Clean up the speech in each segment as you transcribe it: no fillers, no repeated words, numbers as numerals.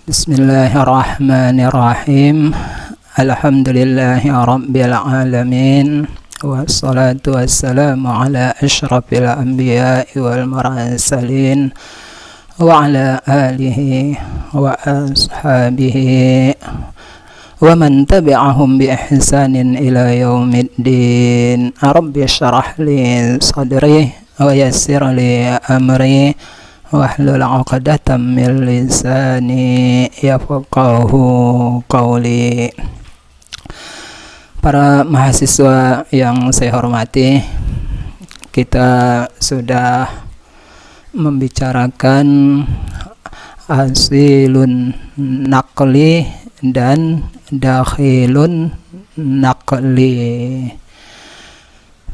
Bismillahirrahmanirrahim. Alhamdulillahi rabbil alamin. Wassalatu wassalamu ala asyrafil anbiya'i wal mursalin wa ala alihi wa ashabihi wa man tabi'ahum bi ihsanin ila yaumiddin. Rabbi shrah li sadri wa yassir li amri wahlul 'uqdatam min lisani yafqahu qawli. Para mahasiswa yang saya hormati, kita sudah membicarakan asilun naqli dan dakhilun naqli.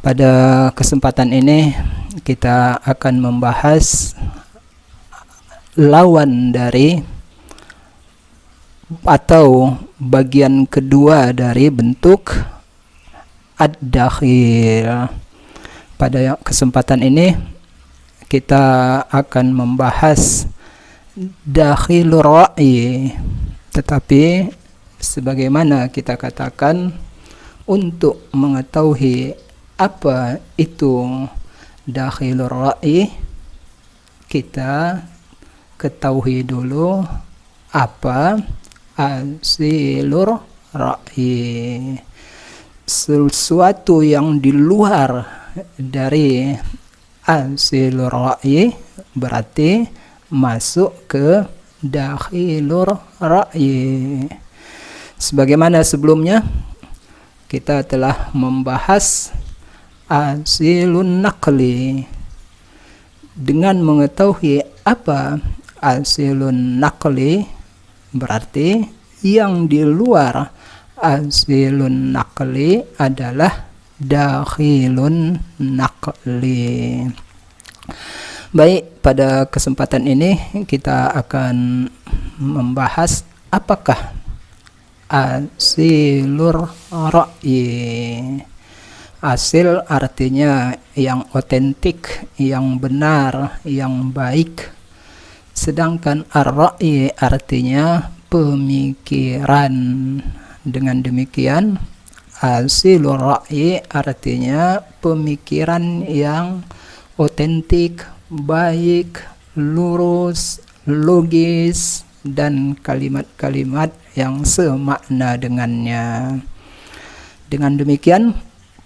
Pada kesempatan ini kita akan membahas lawan dari atau bagian kedua dari bentuk ad-dakhil. Pada kesempatan ini kita akan membahas dakhilur ra'yi, tetapi sebagaimana kita katakan, untuk mengetahui apa itu dakhilur ra'yi, kita ketahui dulu apa asilur ra'yi. Sesuatu yang di luar dari asilur ra'yi berarti masuk ke dakhilur ra'yi. Sebagaimana sebelumnya kita telah membahas asilun naqli. Dengan mengetahui apa asilun naqli, berarti yang di luar asilun naqli adalah dakhilun naqli. Baik, pada kesempatan ini kita akan membahas apakah asilur ra'yi. Asil artinya yang otentik, yang benar, yang baik. Sedangkan ar-ra'yi artinya pemikiran. Dengan demikian, asilur ra'yi artinya pemikiran yang otentik, baik, lurus, logis, dan kalimat-kalimat yang semakna dengannya. Dengan demikian,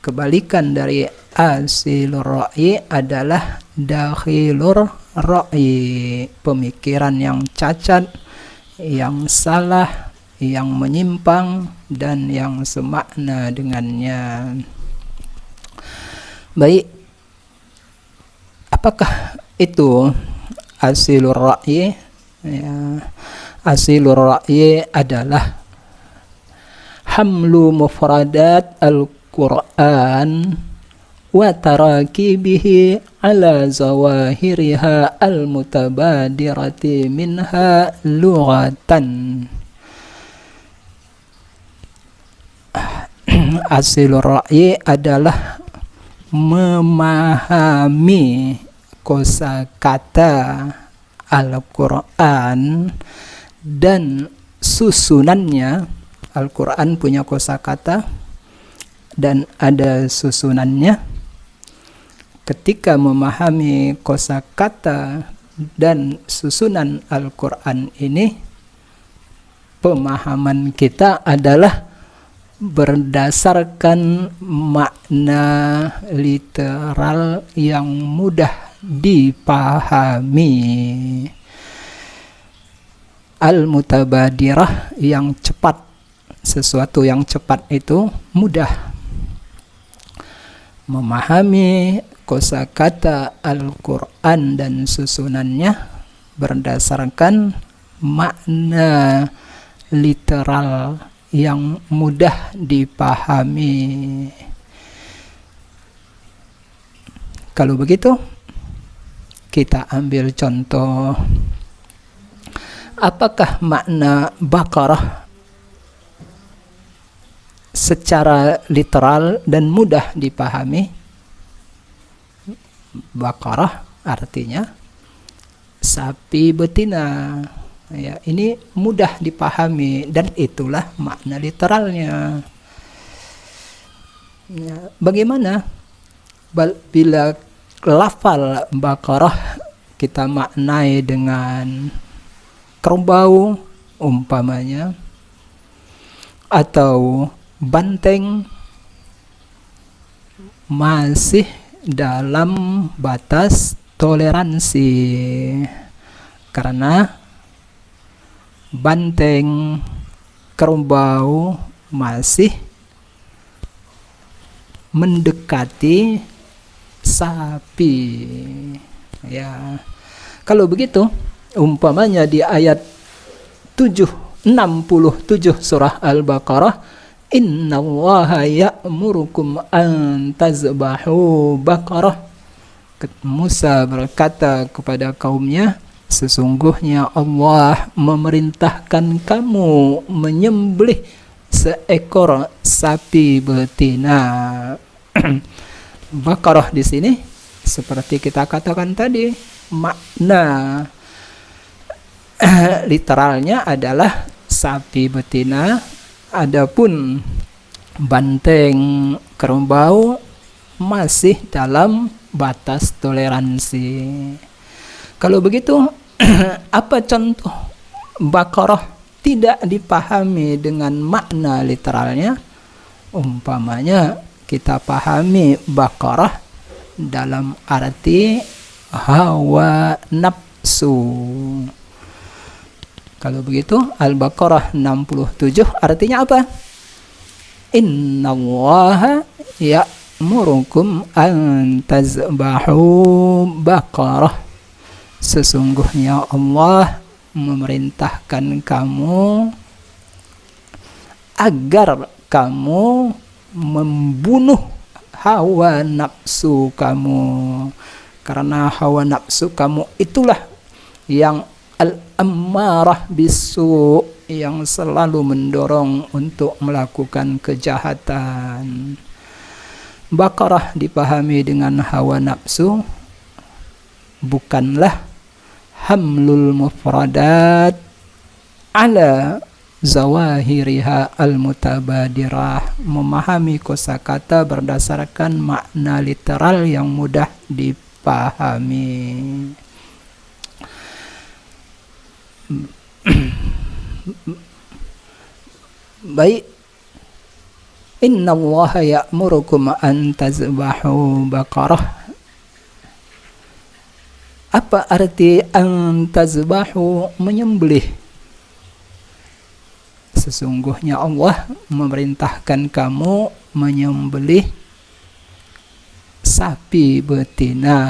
kebalikan dari asilur ra'yi adalah dakhilur ra'yi, pemikiran yang cacat, yang salah, yang menyimpang, dan yang semakna dengannya. Baik, apakah itu asilur ra'yi? Asilur ra'yi adalah hamlu mufradat al-Qur'an wa tarakibihi ala zawahiriha al-mutabadirati minha lughatan. Asilur ra'yi adalah memahami kosakata Al-Quran dan susunannya. Al-Quran punya kosakata dan ada susunannya. Ketika memahami kosakata dan susunan Al-Quran ini, pemahaman kita adalah berdasarkan makna literal yang mudah dipahami. Al-mutabadirah, yang cepat. Sesuatu yang cepat itu mudah. Memahami kosakata Al-Quran dan susunannya berdasarkan makna literal yang mudah dipahami. Kalau begitu, kita ambil contoh. Apakah makna Baqarah secara literal dan mudah dipahami? Baqarah artinya sapi betina. Ya, ini mudah dipahami dan itulah makna literalnya. Ya, bagaimana bila lafal Baqarah kita maknai dengan kerbau umpamanya, atau banteng, masih dalam batas toleransi, karena banteng, kerbau masih mendekati sapi. Ya, kalau begitu umpamanya di ayat 67 surah Al-Baqarah, innallaha ya'murukum an tazbahu baqarah. Musa berkata kepada kaumnya, sesungguhnya Allah memerintahkan kamu menyembelih seekor sapi betina. Baqarah di sini seperti kita katakan tadi, makna literalnya adalah sapi betina, adapun banteng, kerbau masih dalam batas toleransi. Kalau begitu, apa contoh Baqarah tidak dipahami dengan makna literalnya? Umpamanya kita pahami Baqarah dalam arti hawa nafsu. Kalau begitu, Al-Baqarah 67 artinya apa? Innallaha ya'murukum an tazbahu baqarah. Sesungguhnya Allah memerintahkan kamu agar kamu membunuh hawa nafsu kamu. Karena hawa nafsu kamu itulah yang al-ammarah bisu, yang selalu mendorong untuk melakukan kejahatan. Baqarah dipahami dengan hawa nafsu bukanlah hamlul mufradat ala zawahiriha al-mutabadirah, memahami kosakata berdasarkan makna literal yang mudah dipahami. Baik, innallaha ya'murukum an tazbahu baqarah. Apa arti an tazbahu, menyembelih? Sesungguhnya Allah memerintahkan kamu menyembelih sapi betina.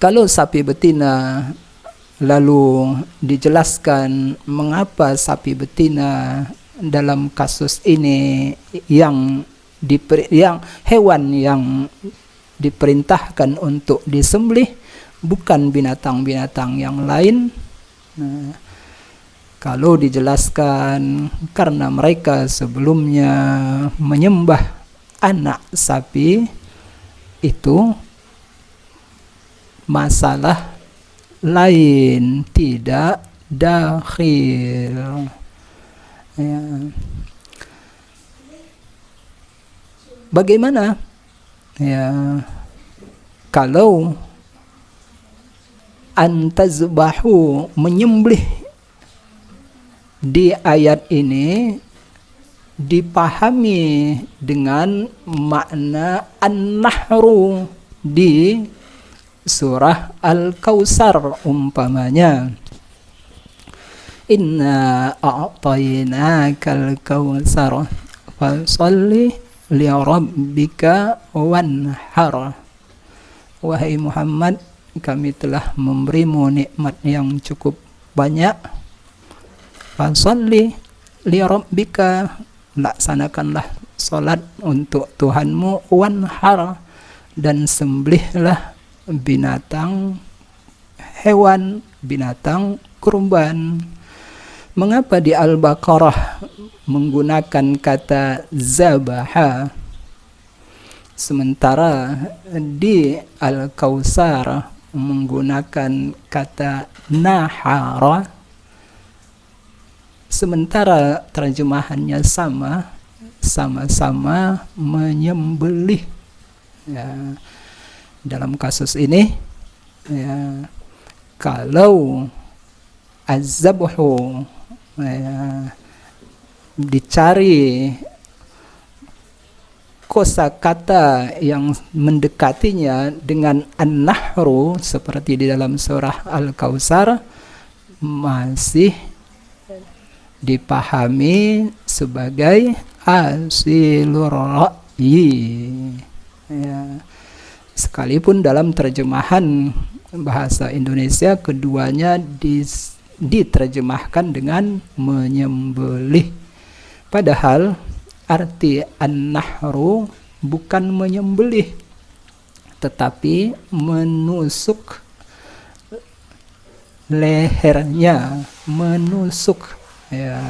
Kalau sapi betina, lalu dijelaskan mengapa sapi betina dalam kasus ini yang hewan yang diperintahkan untuk disembelih, bukan binatang-binatang yang lain. Nah, kalau dijelaskan karena mereka sebelumnya menyembah anak sapi, itu masalah lain, tidak dakhil. Ya. Bagaimana? Ya, kalau antazbahu, menyembelih di ayat ini dipahami dengan makna an-nahru di surah Al-Kautsar umpamanya, inna a'tainakal kautsar fasholli li rabbika wanhar. Wahai Muhammad, kami telah memberimu nikmat yang cukup banyak. Fasholli li rabbika, laksanakanlah salat untuk Tuhanmu, wanhar, dan sembelihlah binatang hewan, binatang kurban. Mengapa di Al-Baqarah menggunakan kata zabaha, sementara di Al-Kautsar menggunakan kata nahara, sementara terjemahannya sama-sama menyembelih. Ya, dalam kasus ini, ya, kalau az-zabhu, ya, dicari kosakata yang mendekatinya dengan an-nahru seperti di dalam surah Al-Kautsar, masih dipahami sebagai asilur ra'yi. Ya. Sekalipun dalam terjemahan bahasa Indonesia keduanya diterjemahkan dengan menyembelih, padahal arti an-nahru bukan menyembelih, tetapi menusuk lehernya, menusuk. Ya,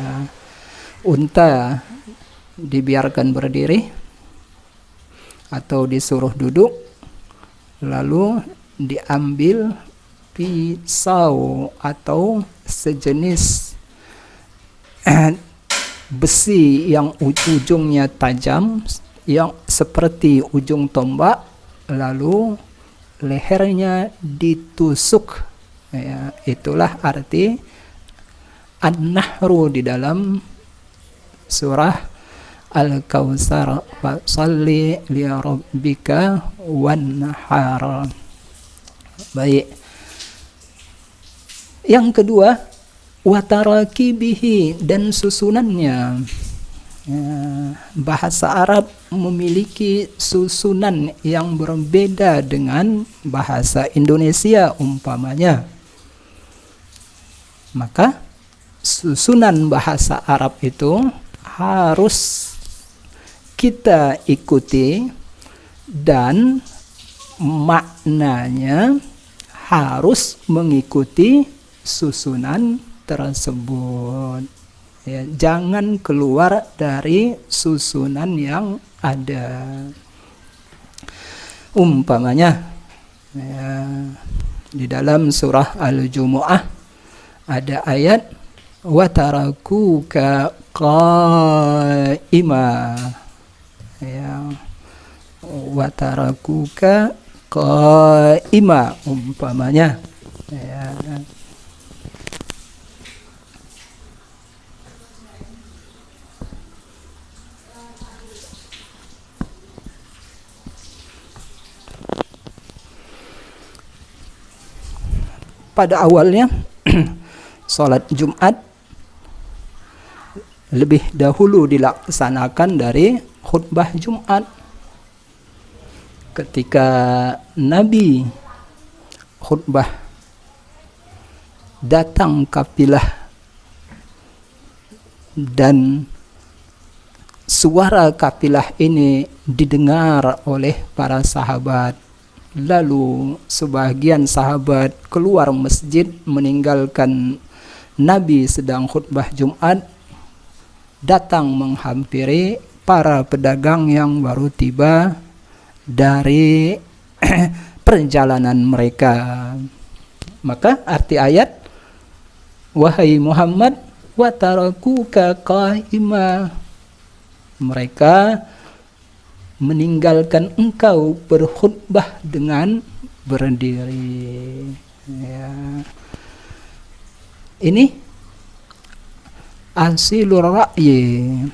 unta dibiarkan berdiri atau disuruh duduk, lalu diambil pisau atau sejenis besi yang ujungnya tajam, yang seperti ujung tombak, lalu lehernya ditusuk. Ya, itulah arti an-nahru di dalam surah Al-Kautsar, fasalli li rabbika wanhar. Baik. Yang kedua, watarakibihi, dan susunannya. Ya, bahasa Arab memiliki susunan yang berbeda dengan bahasa Indonesia umpamanya. Maka susunan bahasa Arab itu harus kita ikuti dan maknanya harus mengikuti susunan tersebut. Ya, jangan keluar dari susunan yang ada. Umpamanya, ya, di dalam surah Al-Jumu'ah ada ayat watarakuka qaima. Ya, watarakuka qaima umpamanya. Ya. Pada awalnya sholat Jumat lebih dahulu dilaksanakan dari khutbah Jumat. Ketika Nabi khutbah, datang kafilah dan suara kafilah ini didengar oleh para sahabat. Lalu sebagian sahabat keluar masjid meninggalkan Nabi sedang khutbah Jumat, datang menghampiri para pedagang yang baru tiba dari perjalanan mereka. Maka arti ayat, wahai Muhammad, watarakuka qaima, mereka meninggalkan engkau berkhutbah dengan berdiri. Ya. Ini asilur ra'yi.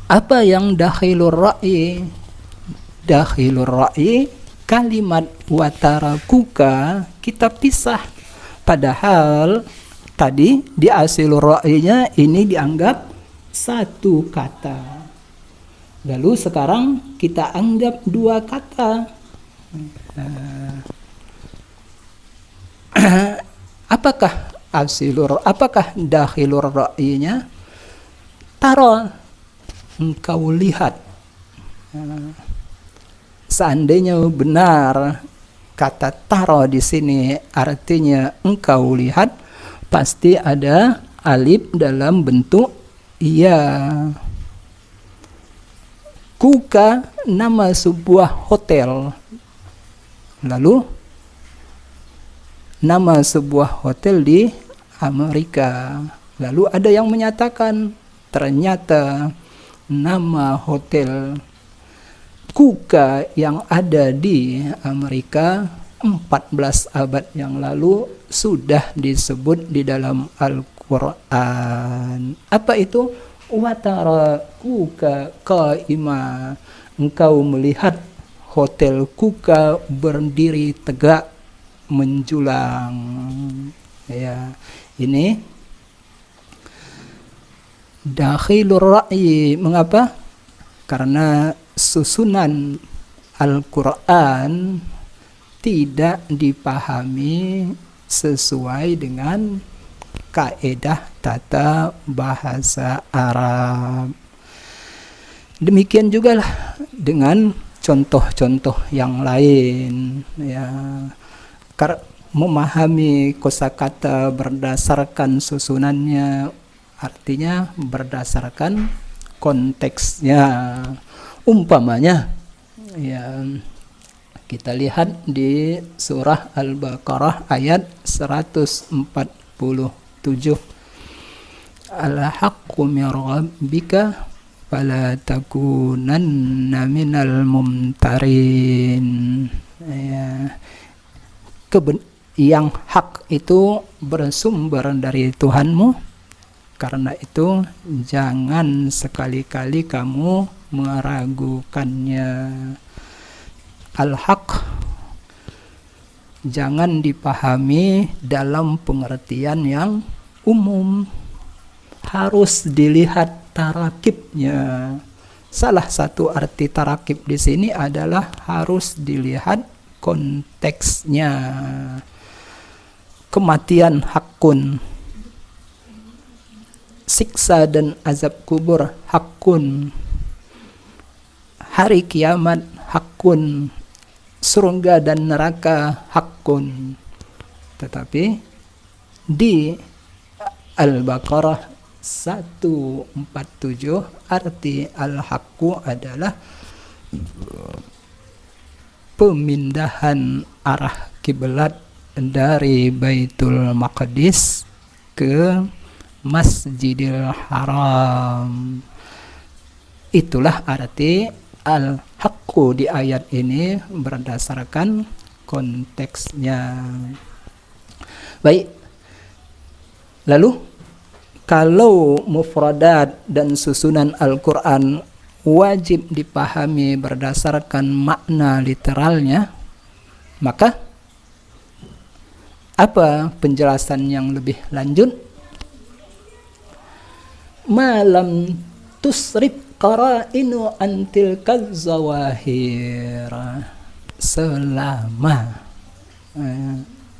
Apa yang dakhilur ra'yi? Dakhilur ra'yi, kalimat watarakuka kita pisah. Padahal tadi di asilur ra'yinya ini dianggap satu kata. Lalu sekarang kita anggap dua kata. Apakah asilur, apakah dakhilur ra'yinya? Tara, engkau lihat. Seandainya benar kata tara di sini artinya engkau lihat, pasti ada alif dalam bentuk iya. Kuka nama sebuah hotel. Lalu nama sebuah hotel di Amerika. Lalu ada yang menyatakan ternyata nama hotel Kuka yang ada di Amerika 14 abad yang lalu sudah disebut di dalam Al-Quran. Apa itu? Watara Kuka qaima. Engkau melihat hotel Kuka berdiri tegak menjulang. Ya, ini dakhilur ra'yi. Mengapa? Karena susunan Al-Quran tidak dipahami sesuai dengan kaedah tata bahasa Arab. Demikian juga lah dengan contoh-contoh yang lain, ya. Memahami kosakata berdasarkan susunannya, artinya berdasarkan konteksnya. Umpamanya, ya, kita lihat di surah Al-Baqarah ayat 147. Al-haqqu min rabbika fala takunanna minal mumtarin. Ya. Yang hak itu bersumber dari Tuhanmu, karena itu jangan sekali-kali kamu meragukannya. Al-haq jangan dipahami dalam pengertian yang umum, harus dilihat tarakibnya. Salah satu arti tarakib di sini adalah harus dilihat konteksnya. Kematian hakun, siksa dan azab kubur hakun, hari kiamat hakun, surga dan neraka hakun. Tetapi di Al-Baqarah 147 arti al-haqqu adalah pemindahan arah kiblat dari Baitul Maqdis ke Masjidil Haram. Itulah arti al-haqqu di ayat ini berdasarkan konteksnya. Baik. Lalu kalau mufradat dan susunan Al-Quran wajib dipahami berdasarkan makna literalnya, maka apa penjelasan yang lebih lanjut? Malam tusrif qara'inu antil kazawahir.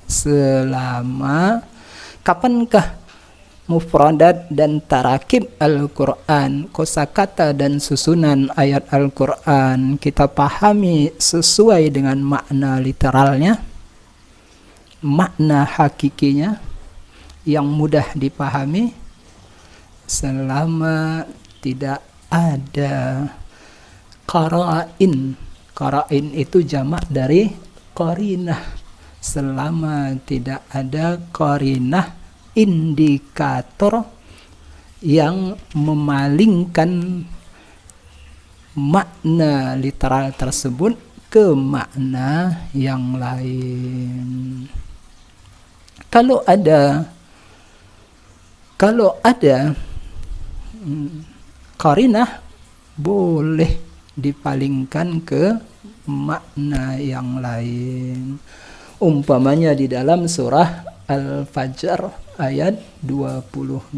Selama kapankah mufradat dan tarakib Al-Quran, kosakata dan susunan ayat Al-Quran kita pahami sesuai dengan makna literalnya, makna hakikinya yang mudah dipahami, selama tidak ada qara'in. Qara'in itu jamak dari qarinah. Selama tidak ada qarinah, indikator yang memalingkan makna literal tersebut ke makna yang lain. Kalau ada qarinah, boleh dipalingkan ke makna yang lain. Umpamanya di dalam surah Al-Fajr ayat 22.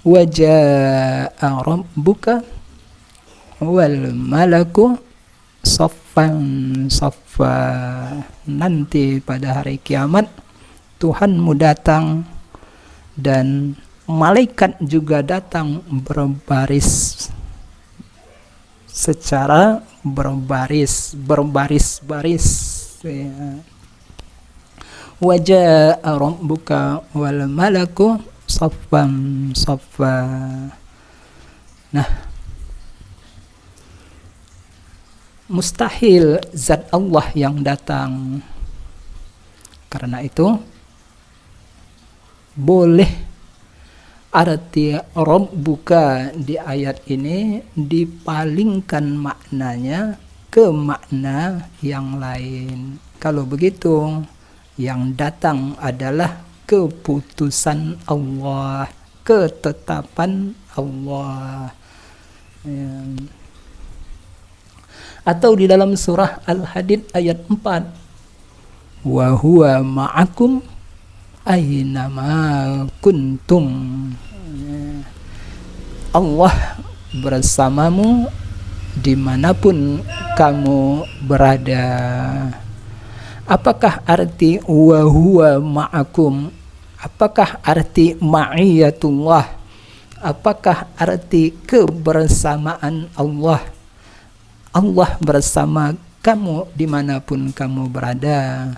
Waja'a rabbuka wal malaku saffan saffa. Nanti pada hari kiamat Tuhanmu datang dan malaikat juga datang berbaris, secara berbaris-baris. Ya. Waja'a rabbuka wal malaku saffan saffa. Nah, mustahil zat Allah yang datang. Karena itu boleh arti Rabbuka di ayat ini dipalingkan maknanya ke makna yang lain. Kalau begitu, yang datang adalah keputusan Allah, ketetapan Allah. Ya. Atau di dalam surah Al-Hadid ayat 4, wa huwa ma'akum aynama kuntum. Allah bersamamu dimanapun kamu berada. Apakah arti wa huwa ma'akum? Apakah arti ma'iyatullah? Apakah arti kebersamaan Allah? Allah bersama kamu dimanapun kamu berada.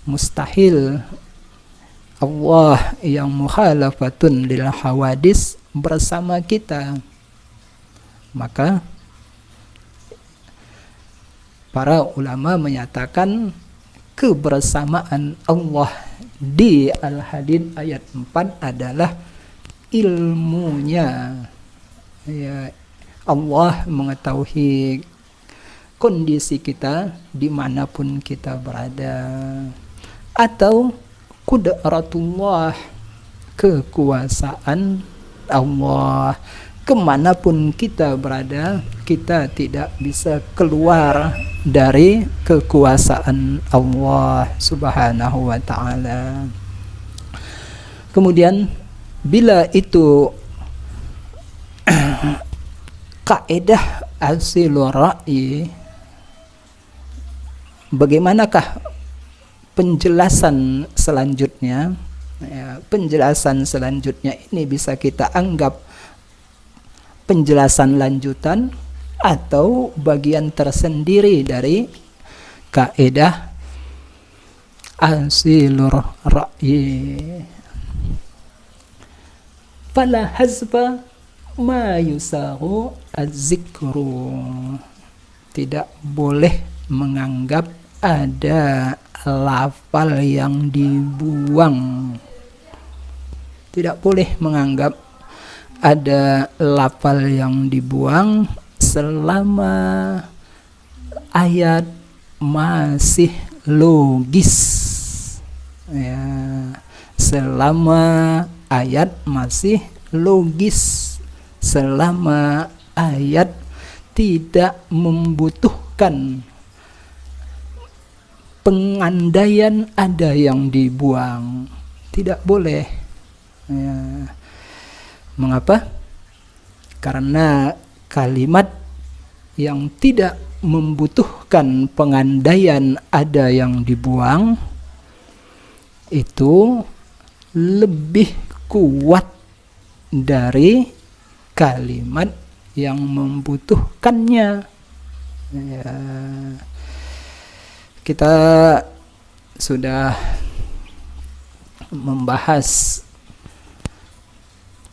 Mustahil Allah yang mukhalafatun lil hawadis bersama kita. Maka para ulama menyatakan kebersamaan Allah di Al-Hadid ayat 4 adalah ilmunya. Ya, Allah mengetahui kondisi kita dimanapun kita berada. Atau qudratullah, kekuasaan Allah. Kemanapun kita berada, kita tidak bisa keluar dari kekuasaan Allah subhanahu wa ta'ala. Kemudian bila itu kaidah asilur ra'yi, bagaimanakah penjelasan selanjutnya? Ya, penjelasan selanjutnya ini bisa kita anggap penjelasan lanjutan atau bagian tersendiri dari kaidah asilur ra'yi. Fala hazba ma yusahu az-zikru. Tidak boleh menganggap ada lafal yang dibuang. Tidak boleh menganggap ada lafal yang dibuang selama ayat masih logis. Ya, selama ayat masih logis, selama ayat tidak membutuhkan pengandaian ada yang dibuang, tidak boleh. Ya. Mengapa? Karena kalimat yang tidak membutuhkan pengandaian ada yang dibuang itu lebih kuat dari kalimat yang membutuhkannya. Ya. Kita sudah membahas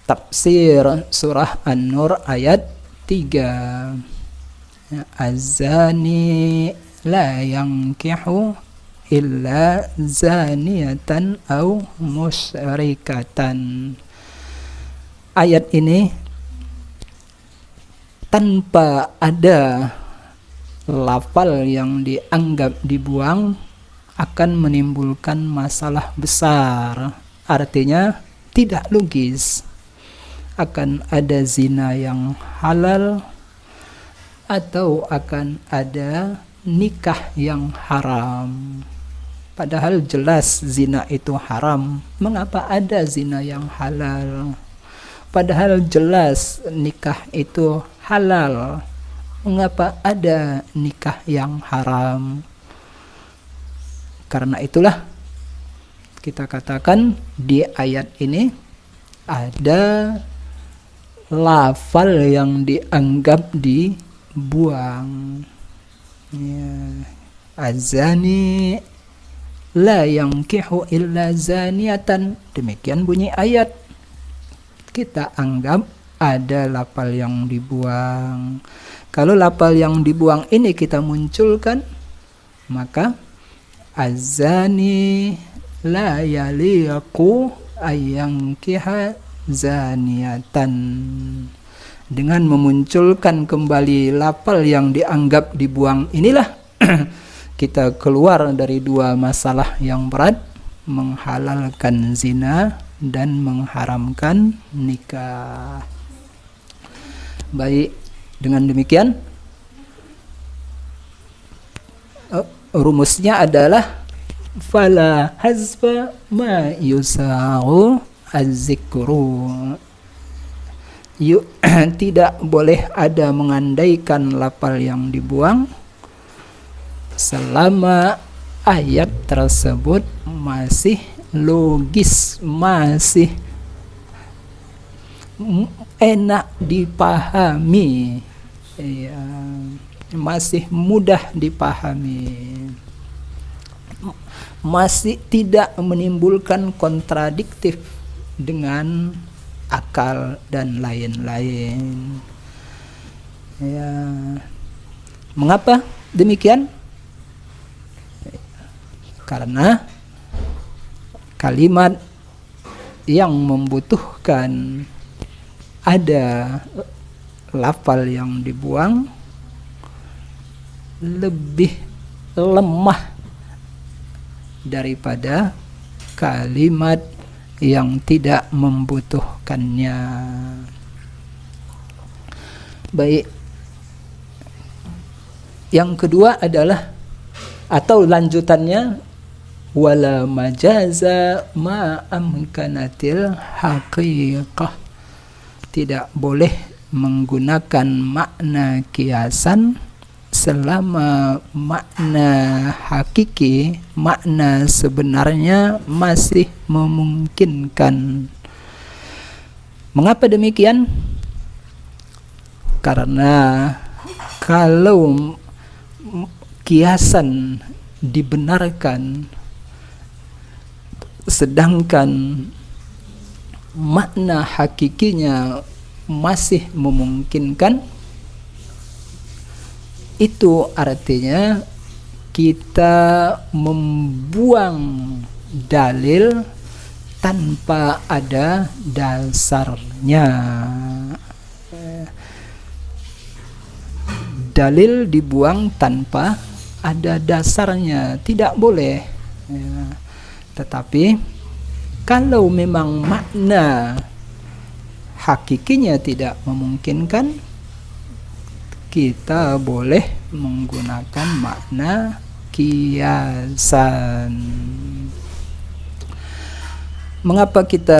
tafsir surah An-Nur ayat 3. Az-zani la yankihu illa zaniyatan aw musyrikatan. Ayat ini tanpa ada lafal yang dianggap dibuang akan menimbulkan masalah besar. Artinya tidak logis. Akan ada zina yang halal atau akan ada nikah yang haram. Padahal jelas zina itu haram. Mengapa ada zina yang halal? Padahal jelas nikah itu halal. Mengapa ada nikah yang haram? Karena itulah kita katakan di ayat ini ada lafal yang dianggap dibuang. Ya. Az-zani la yankihu illa zaniyatan. Demikian bunyi ayat. Kita anggap ada lafal yang dibuang. Kalau lafal yang dibuang ini kita munculkan, maka azani la yaliqu ayyankiha zaniatan. Dengan memunculkan kembali lafal yang dianggap dibuang inilah kita keluar dari dua masalah yang berat, menghalalkan zina dan mengharamkan nikah. Baik, dengan demikian rumusnya adalah fala hazfa ma yusa'u az-zikru. Tidak boleh ada mengandaikan lafal yang dibuang selama ayat tersebut masih logis, masih enak dipahami, ya, masih mudah dipahami, masih tidak menimbulkan kontradiktif dengan akal dan lain-lain. Ya. Mengapa demikian? Karena kalimat yang membutuhkan ada lafal yang dibuang lebih lemah daripada kalimat yang tidak membutuhkannya. Baik. Yang kedua adalah atau lanjutannya wala majaza ma amkanatil haqiqah. Tidak boleh menggunakan makna kiasan selama makna hakiki, makna sebenarnya masih memungkinkan. Mengapa demikian? Karena kalau kiasan dibenarkan sedangkan makna hakikinya masih memungkinkan, itu artinya kita membuang dalil tanpa ada dasarnya. Dalil dibuang tanpa ada dasarnya, tidak boleh. Tetapi kalau memang makna hakikinya tidak memungkinkan, kita boleh menggunakan makna kiasan. Mengapa kita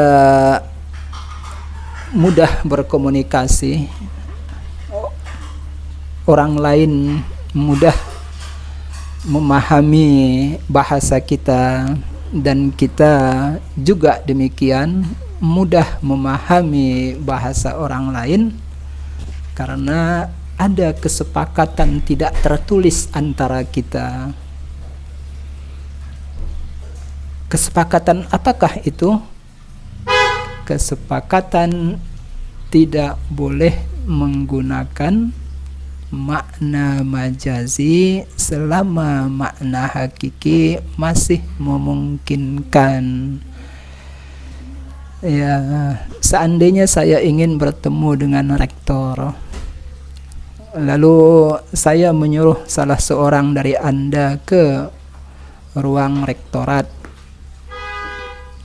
mudah berkomunikasi? Orang lain mudah memahami bahasa kita dan kita juga demikian mudah memahami bahasa orang lain karena ada kesepakatan tidak tertulis antara kita. Kesepakatan apakah itu? Kesepakatan tidak boleh menggunakan makna majazi selama makna hakiki masih memungkinkan. Ya, seandainya saya ingin bertemu dengan rektor, lalu saya menyuruh salah seorang dari Anda ke ruang rektorat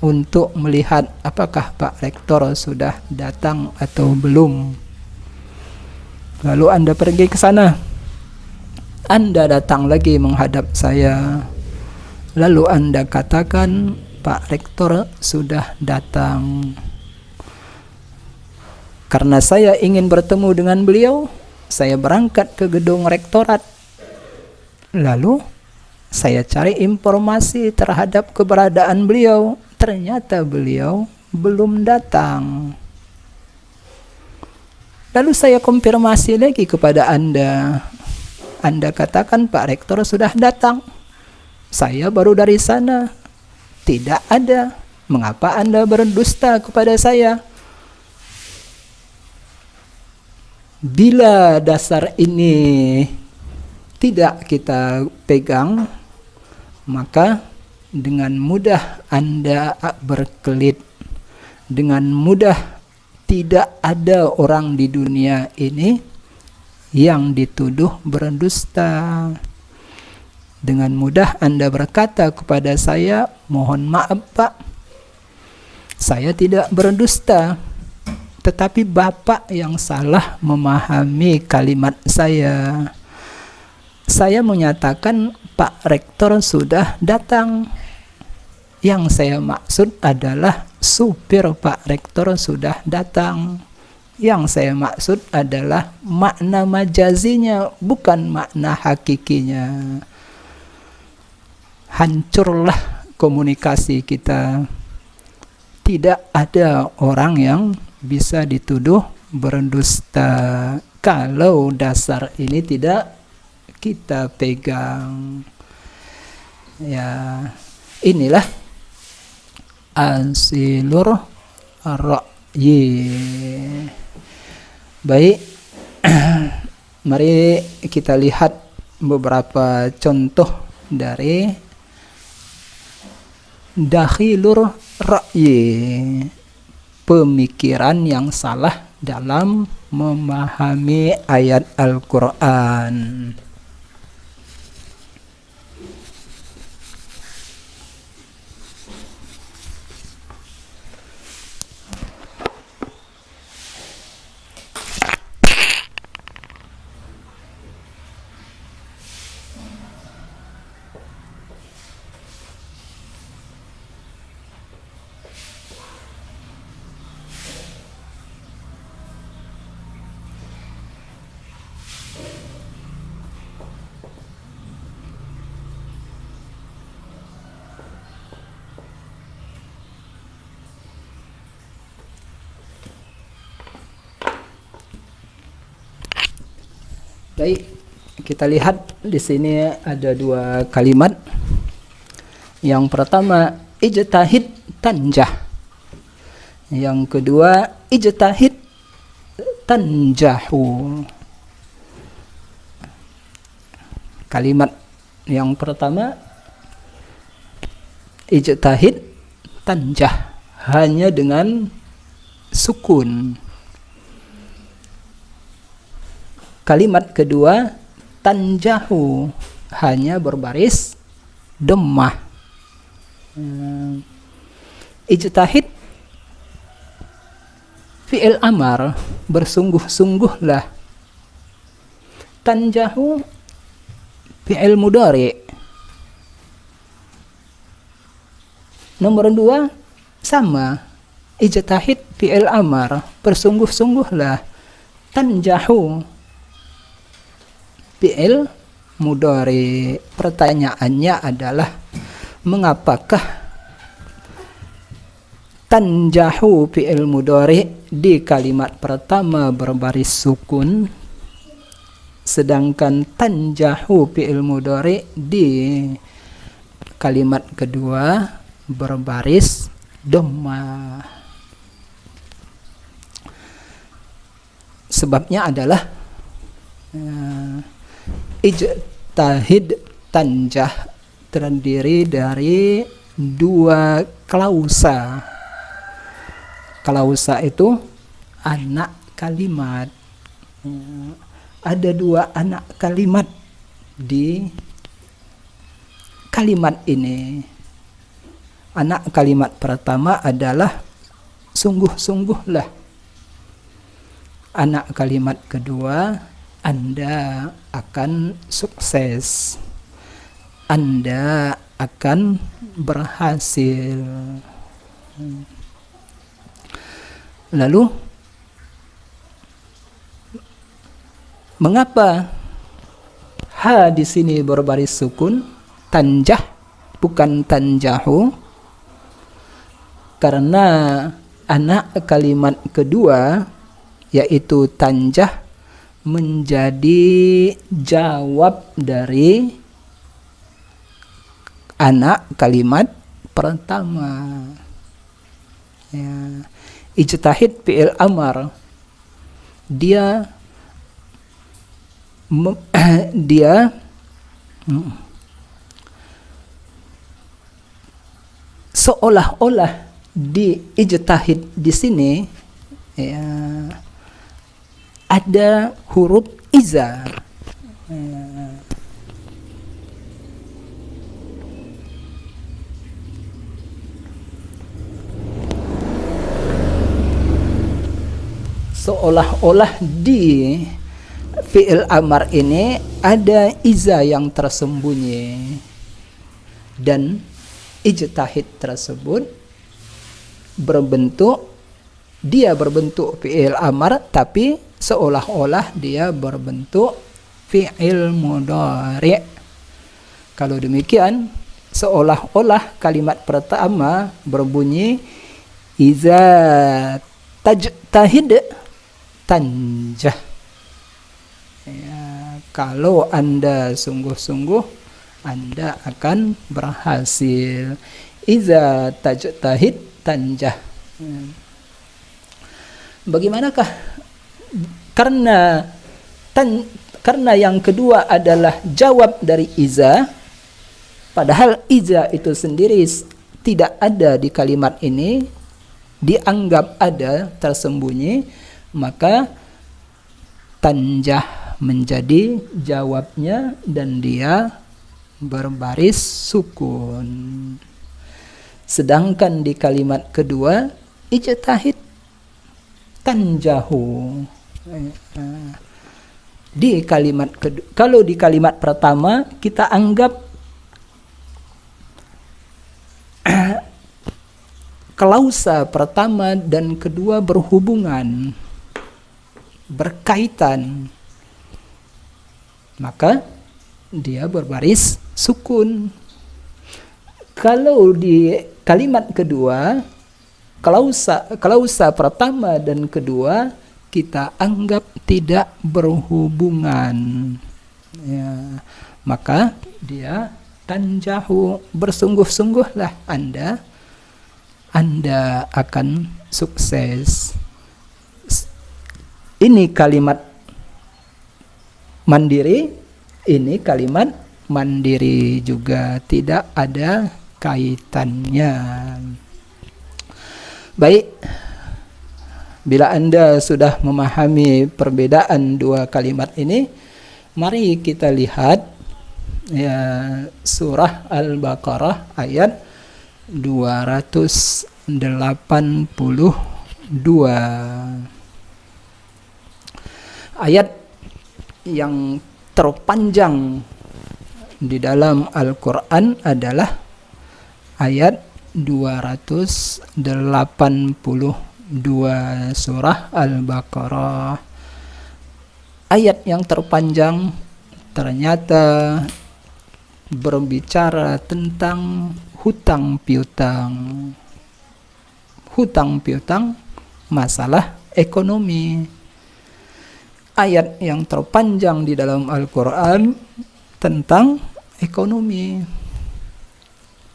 untuk melihat apakah Pak Rektor sudah datang atau belum. Lalu Anda pergi ke sana. Anda datang lagi menghadap saya. Lalu Anda katakan, Pak Rektor sudah datang. Karena saya ingin bertemu dengan beliau, saya berangkat ke gedung rektorat. Lalu saya cari informasi terhadap keberadaan beliau. Ternyata beliau belum datang. Lalu saya konfirmasi lagi kepada Anda. Anda katakan Pak Rektor sudah datang. Saya baru dari sana. Tidak ada. Mengapa Anda berdusta kepada saya? Bila dasar ini tidak kita pegang, maka dengan mudah Anda berkelit. Dengan mudah tidak ada orang di dunia ini yang dituduh berdusta. Dengan mudah Anda berkata kepada saya, mohon maaf Pak, saya tidak berdusta. Tetapi Bapak yang salah memahami kalimat saya. Saya menyatakan Pak Rektor sudah datang. Yang saya maksud adalah supir Pak Rektor sudah datang. Yang saya maksud adalah makna majazinya, bukan makna hakikinya. Hancurlah komunikasi kita. Tidak ada orang yang bisa dituduh berdusta kalau dasar ini tidak kita pegang. Ya, inilah asilur ra'yi. Baik, mari kita lihat beberapa contoh dari dakhilur ra'yi, pemikiran yang salah dalam memahami ayat Al-Quran. Baik, kita lihat di sini ada dua kalimat. Yang pertama, ijtahid tanjah. Yang kedua, ijtahid tanjahu. Kalimat yang pertama, ijtahid tanjah, hanya dengan sukun. Kalimat kedua, tanjahu, hanya berbaris dhammah. Ijtahid fi'il amar, bersungguh-sungguhlah. Tanjahu fi'il mudhari. Nomor dua sama, ijtahid fi'il amar, bersungguh-sungguhlah. Tanjahu fi'il mudhari. Pertanyaannya adalah, mengapakah tanjahu fi'il mudhari di kalimat pertama berbaris sukun, sedangkan tanjahu fi'il mudhari di kalimat kedua berbaris dhammah? Sebabnya adalah ijtahid tanjah terdiri dari dua klausa. Klausa itu anak kalimat. Ada dua anak kalimat di kalimat ini. Anak kalimat pertama adalah sungguh-sungguhlah. Anak kalimat kedua, Anda akan sukses, Anda akan berhasil. Lalu, mengapa ha di sini berbaris sukun, tanjah bukan tanjahu? Karena anak kalimat kedua, yaitu tanjah, menjadi jawab dari anak kalimat pertama. Ya. Ijtahid fi'il amar, dia seolah-olah di ijtihad di sini ya, ada huruf iza. Seolah-olah di fi'il amar ini ada iza yang tersembunyi, dan ijtihad tersebut berbentuk fi'il amar, tapi seolah-olah dia berbentuk fi'il mudhari'. Kalau demikian, seolah-olah kalimat pertama berbunyi iza tajtahid tanjah. Ya, kalau Anda sungguh-sungguh, Anda akan berhasil. Iza tajtahid tanjah. Bagaimanakah? Karena yang kedua adalah jawab dari iza, padahal iza itu sendiri tidak ada di kalimat ini, dianggap ada, tersembunyi, maka tanjah menjadi jawabnya dan dia berbaris sukun. Sedangkan di kalimat kedua ijtihad tanjahu. Di kalimat kedua, kalau di kalimat pertama kita anggap klausa pertama dan kedua berhubungan, berkaitan, maka dia berbaris sukun. Kalau di kalimat kedua, klausa pertama dan kedua kita anggap tidak berhubungan, ya, maka dia tanjahu, bersungguh-sungguhlah Anda akan sukses. Ini kalimat mandiri, ini kalimat mandiri juga, tidak ada kaitannya. Baik, bila Anda sudah memahami perbedaan dua kalimat ini, mari kita lihat ya, surah Al-Baqarah ayat 282. Ayat yang terpanjang di dalam Al-Quran adalah ayat 282 surah Al-Baqarah. Ayat yang terpanjang ternyata berbicara tentang hutang piutang, masalah ekonomi. Ayat yang terpanjang di dalam Al-Quran tentang ekonomi,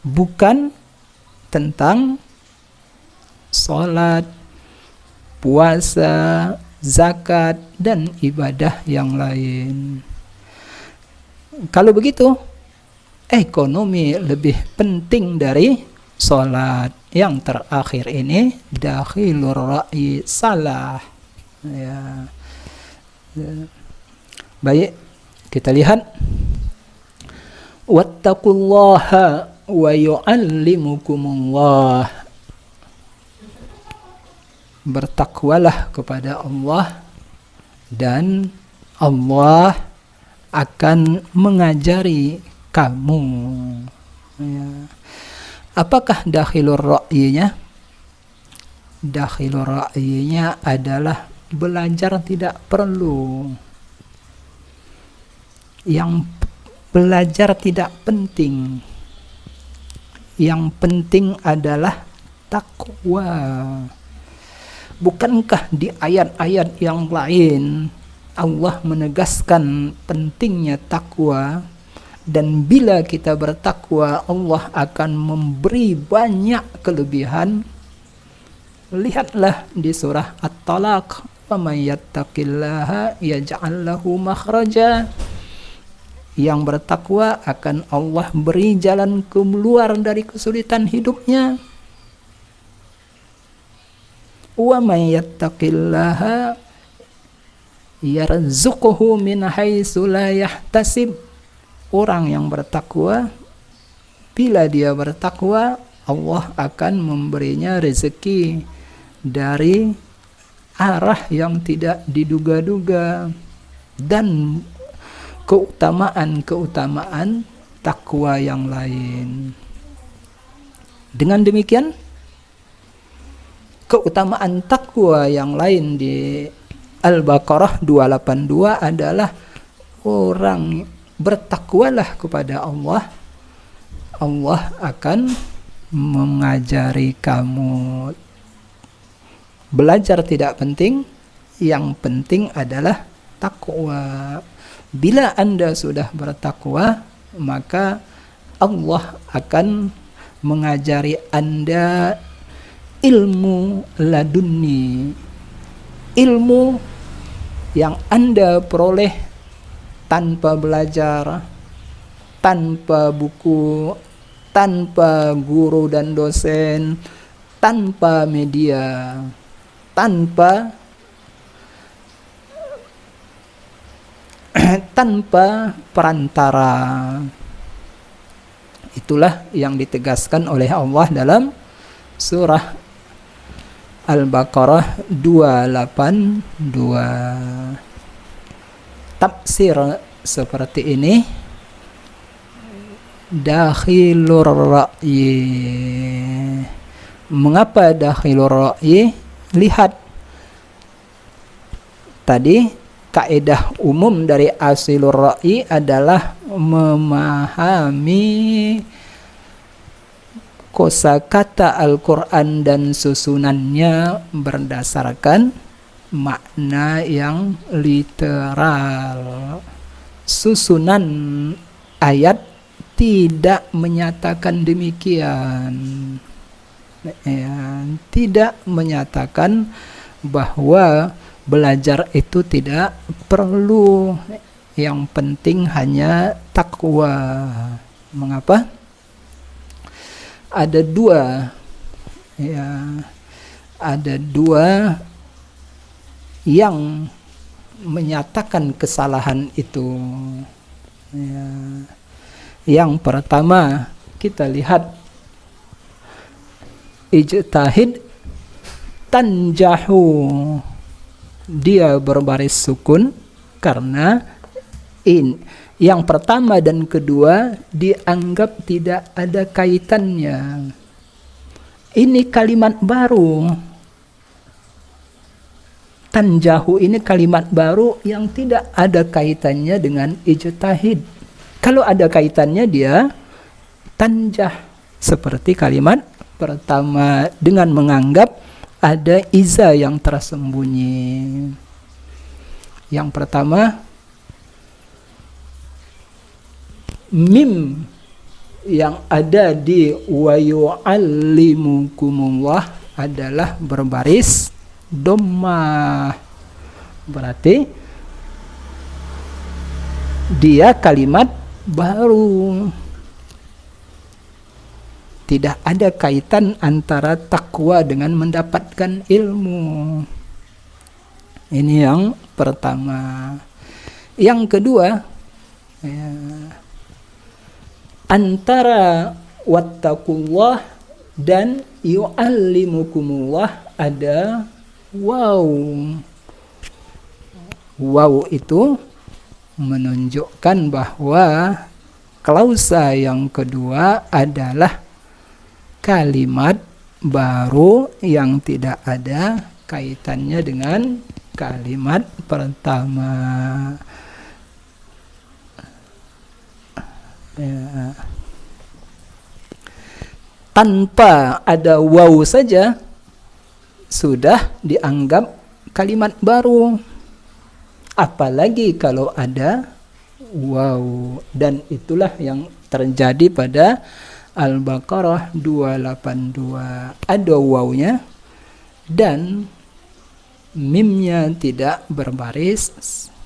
bukan tentang sholat, puasa, zakat, dan ibadah yang lain. Kalau begitu, ekonomi lebih penting dari sholat. Yang terakhir ini dakhilur ra'yi salah. Ya. Baik, kita lihat. Wattaqullaha wa yu'allimukumullah. Bertakwalah kepada Allah dan Allah akan mengajari kamu. Ya. Apakah dakhilur ra'yinya? Dakhilur ra'yinya adalah belajar tidak perlu. Yang belajar tidak penting. Yang penting adalah takwa. Bukankah di ayat-ayat yang lain Allah menegaskan pentingnya takwa, dan bila kita bertakwa Allah akan memberi banyak kelebihan. Lihatlah di surah At-Talaq, wa may yattaqillaha yaj'al lahu makhraja. yang bertakwa akan Allah beri jalan keluar dari kesulitan hidupnya. Wa may yattaqillaha yarzuqhu min haitsu la yahtasib. Orang yang bertakwa, bila dia bertakwa, Allah akan memberinya rezeki dari arah yang tidak diduga-duga. Dan keutamaan-keutamaan takwa yang lain. Dengan demikian, keutamaan takwa yang lain di Al-Baqarah 282 adalah orang bertakwalah kepada Allah, Allah akan mengajari kamu. Belajar tidak penting, yang penting adalah takwa. Bila Anda sudah bertakwa, maka Allah akan mengajari Anda ilmu laduni, ilmu yang Anda peroleh tanpa belajar, tanpa buku, tanpa guru dan dosen, tanpa media, tanpa perantara. Itulah yang ditegaskan oleh Allah dalam surah Al-Baqarah 282. Tafsir seperti ini dakhilur ra'yi. Mengapa dakhilur ra'yi? Lihat tadi kaidah umum dari asilur ra'yi adalah memahami kosakata Al-Quran dan susunannya berdasarkan makna yang literal. Susunan ayat tidak menyatakan demikian, tidak menyatakan bahwa belajar itu tidak perlu, yang penting hanya takwa. Mengapa? Ada dua yang menyatakan kesalahan itu. Yang pertama, kita lihat ijtahid tanjahu, dia berbaris sukun karena yang pertama dan kedua dianggap tidak ada kaitannya. Ini kalimat baru. Tanjahu ini kalimat baru yang tidak ada kaitannya dengan ijtahid. Kalau ada kaitannya dia tanjah, seperti kalimat pertama dengan menganggap ada iza yang tersembunyi. Yang pertama, mim yang ada di wa yu'allimukumullah adalah berbaris dhammah. Berarti dia kalimat baru. Tidak ada kaitan antara takwa dengan mendapatkan ilmu. Ini yang pertama. Yang kedua, antara wattaqullah dan yu'allimukumullah ada waw. Waw itu menunjukkan bahwa klausa yang kedua adalah kalimat baru yang tidak ada kaitannya dengan kalimat pertama. Tanpa ada waw saja sudah dianggap kalimat baru, apalagi kalau ada waw. Dan itulah yang terjadi pada Al-Baqarah 282. Ada wawnya dan mimnya tidak berbaris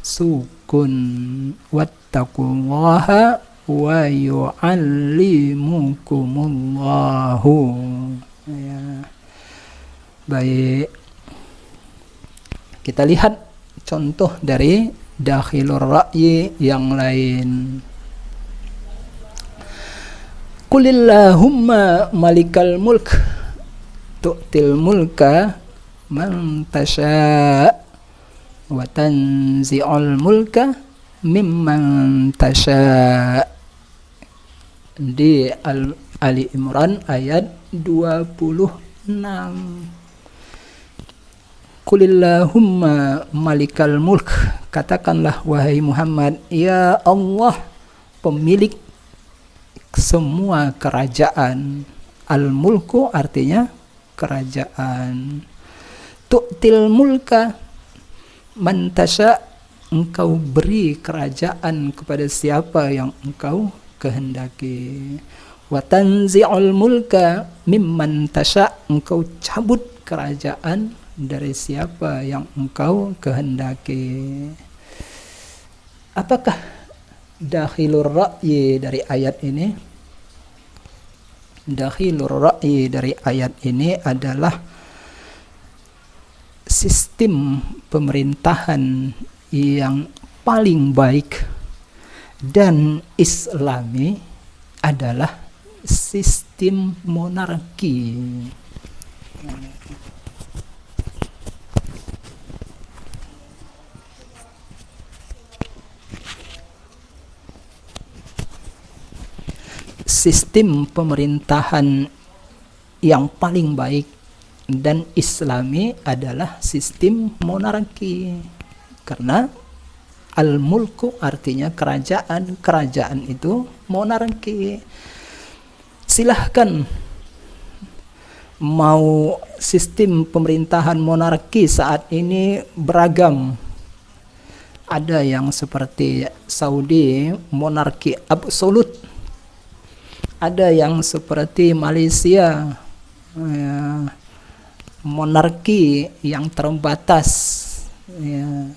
sukun wattaqullaha wa yu'allimukumullahu. Ya. Baik, kita lihat contoh dari dakhilur ra'yi yang lain. Qulillahumma malikal mulk tu'til mulka man tasha' wa tanzi'ul mulka mimman tasha'. Di Ali Imran ayat 26. Qulillahumma malikal mulk, katakanlah wahai Muhammad, ya Allah pemilik semua kerajaan. Al-mulku artinya kerajaan. Tu'til mulka man tasha', engkau beri kerajaan kepada siapa yang engkau kehendaki. Wa tanzi'ul mulka mimman tasha', engkau cabut kerajaan dari siapa yang engkau kehendaki. Apakah dakhilur ra'yi dari ayat ini? Dakhilur ra'yi dari ayat ini adalah sistem pemerintahan yang paling baik dan Islami adalah sistem monarki. Sistem pemerintahan yang paling baik dan Islami adalah sistem monarki, karena al-mulku artinya kerajaan, kerajaan itu monarki. Silahkan mau sistem pemerintahan monarki saat ini beragam. Ada yang seperti Saudi, monarki absolut. Ada yang seperti Malaysia, ya, monarki yang terbatas, ya,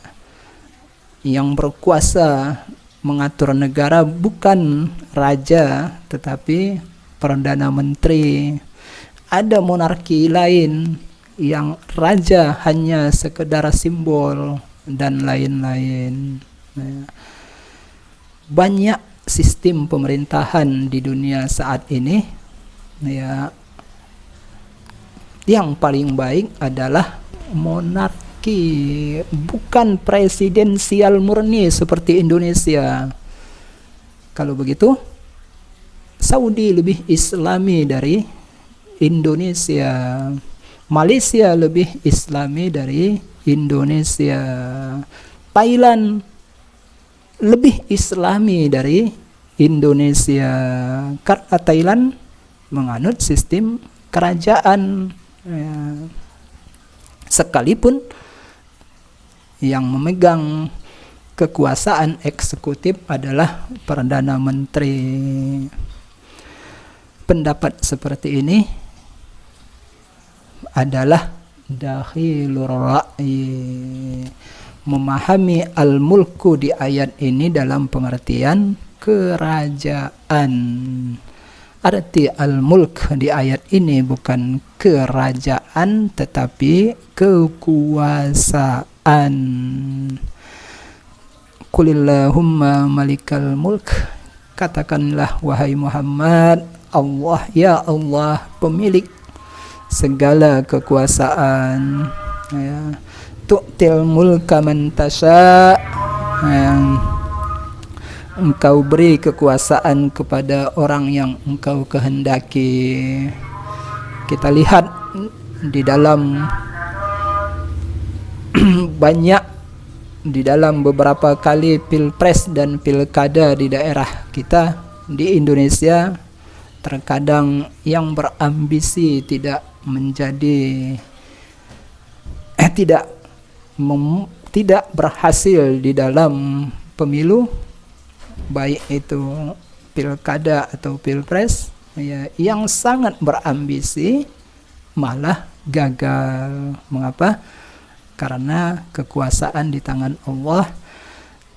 yang berkuasa mengatur negara bukan raja tetapi perdana menteri. Ada monarki lain yang raja hanya sekedar simbol dan lain-lain. Ya. Banyak sistem pemerintahan di dunia saat ini, ya, yang paling baik adalah monarki, bukan presidensial murni seperti Indonesia. Kalau begitu, Saudi lebih Islami dari Indonesia, Malaysia lebih Islami dari Indonesia, Thailand lebih Islami dari Indonesia, karena Thailand menganut sistem kerajaan, ya. Sekalipun yang memegang kekuasaan eksekutif adalah perdana menteri. Pendapat seperti ini adalah dakhilur ra'yi, memahami al-mulku di ayat ini dalam pengertian kerajaan. Arti al-mulk di ayat ini bukan kerajaan tetapi kekuasaan. Qulillahumma malikal mulk, katakanlah wahai Muhammad, Allah, ya Allah pemilik segala kekuasaan, ya. Tu'til mulka man tasha', engkau beri kekuasaan kepada orang yang engkau kehendaki. Kita lihat di dalam banyak, di dalam beberapa kali pilpres dan pilkada di daerah kita di Indonesia, terkadang yang berambisi tidak menjadi tidak berhasil di dalam pemilu, baik itu pilkada atau pilpres, ya, yang sangat berambisi malah gagal. Mengapa? Karena kekuasaan di tangan Allah,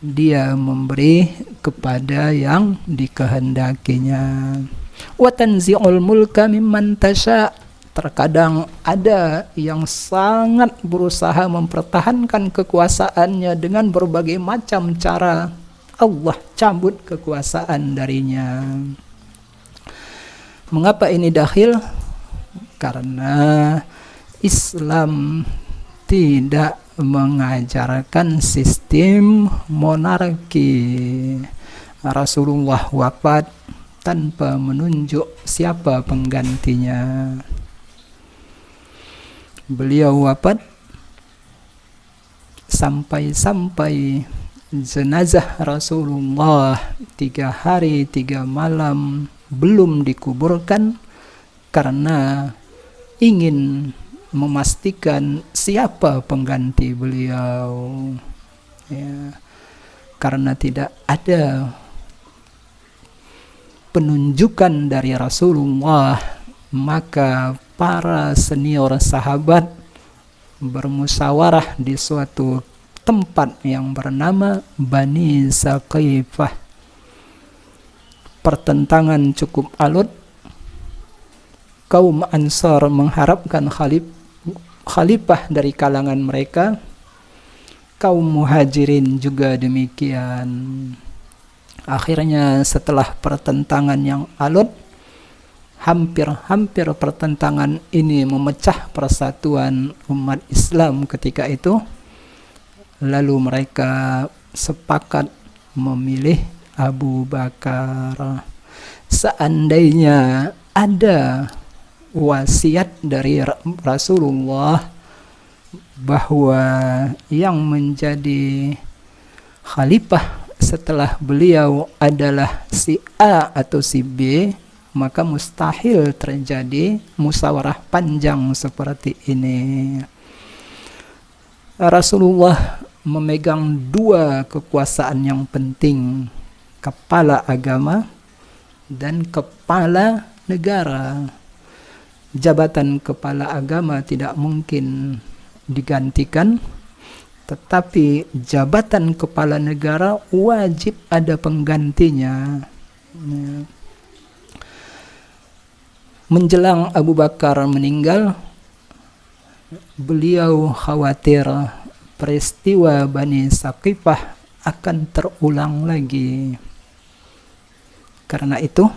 dia memberi kepada yang dikehendakinya. Wa tanzi'ul mulka mimman tasha'. Terkadang ada yang sangat berusaha mempertahankan kekuasaannya dengan berbagai macam cara. Allah cabut kekuasaan darinya. Mengapa ini dahil? Karena Islam tidak mengajarkan sistem monarki. Rasulullah wafat tanpa menunjuk siapa penggantinya. Beliau wafat sampai jenazah Rasulullah 3 hari 3 malam belum dikuburkan karena ingin memastikan siapa pengganti beliau. Ya, karena tidak ada penunjukan dari Rasulullah, maka para senior sahabat bermusyawarah di suatu tempat yang bernama Bani Saqifah. Pertentangan cukup alot. Kaum Ansar mengharapkan khalifah dari kalangan mereka. Kaum Muhajirin juga demikian. Akhirnya setelah pertentangan yang alot, hampir pertentangan ini memecah persatuan umat Islam ketika itu. Lalu mereka sepakat memilih Abu Bakar. Seandainya ada wasiat dari Rasulullah bahwa yang menjadi khalifah setelah beliau adalah si A atau si B, maka mustahil terjadi musyawarah panjang seperti ini. Rasulullah memegang 2 kekuasaan yang penting, kepala agama dan kepala negara. Jabatan kepala agama tidak mungkin digantikan, tetapi jabatan kepala negara wajib ada penggantinya. Menjelang Abu Bakar meninggal, beliau khawatir peristiwa Bani Saqifah akan terulang lagi. Karena itu,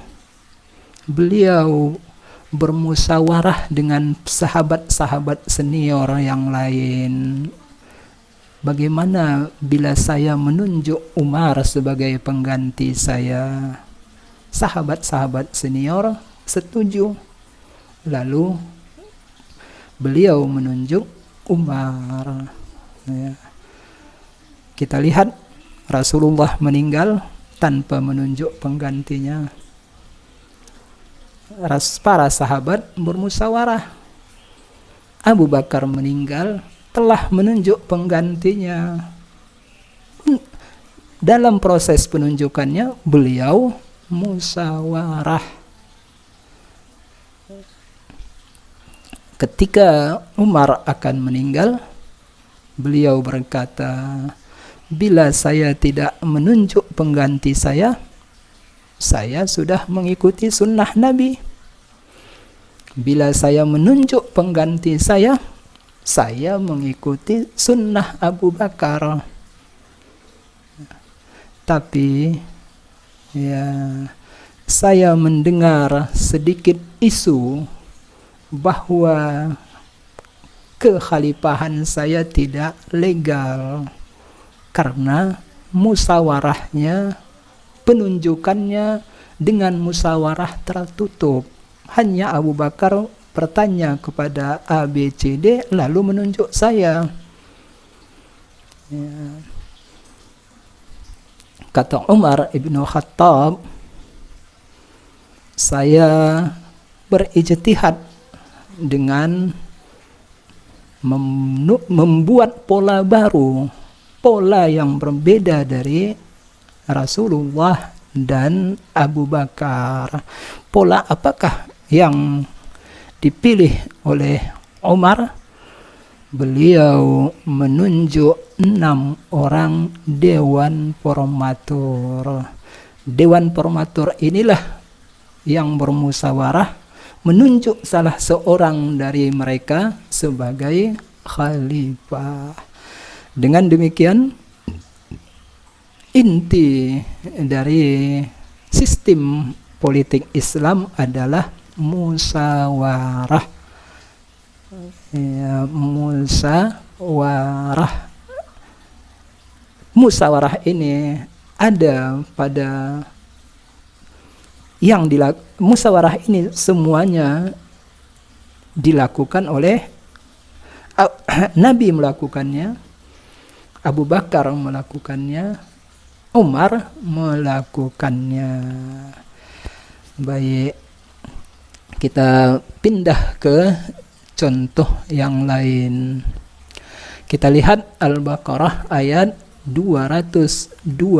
beliau bermusyawarah dengan sahabat-sahabat senior yang lain. Bagaimana bila saya menunjuk Umar sebagai pengganti saya? Sahabat-sahabat senior setuju. Lalu beliau menunjuk Umar. Ya. Kita lihat Rasulullah meninggal tanpa menunjuk penggantinya. Para sahabat bermusyawarah. Abu Bakar meninggal, telah menunjuk penggantinya. Dalam proses penunjukannya, beliau musyawarah. Ketika Umar akan meninggal, beliau berkata, bila saya tidak menunjuk pengganti saya sudah mengikuti sunnah Nabi. Bila saya menunjuk pengganti saya mengikuti sunnah Abu Bakar. Tapi ya, saya mendengar sedikit isu bahwa kekhalifahan saya tidak legal karena musyawarahnya, penunjukannya dengan musyawarah tertutup. Hanya Abu Bakar bertanya kepada A, B, C, D, lalu menunjuk saya. Ya. Kata Umar ibnu Khattab, saya berijtihad dengan membuat pola baru, pola yang berbeda dari Rasulullah dan Abu Bakar. Pola apakah yang dipilih oleh Umar? beliau menunjuk 6 orang dewan formatur. Dewan formatur inilah yang bermusyawarah menunjuk salah seorang dari mereka sebagai khalifah. Dengan demikian, inti dari sistem politik Islam adalah musyawarah. Ya, musyawarah. Musyawarah ini ada pada musyawarah ini semuanya dilakukan oleh Nabi melakukannya, Abu Bakar melakukannya, Umar melakukannya. Baik, kita pindah ke contoh yang lain. Kita lihat Al-Baqarah ayat 223.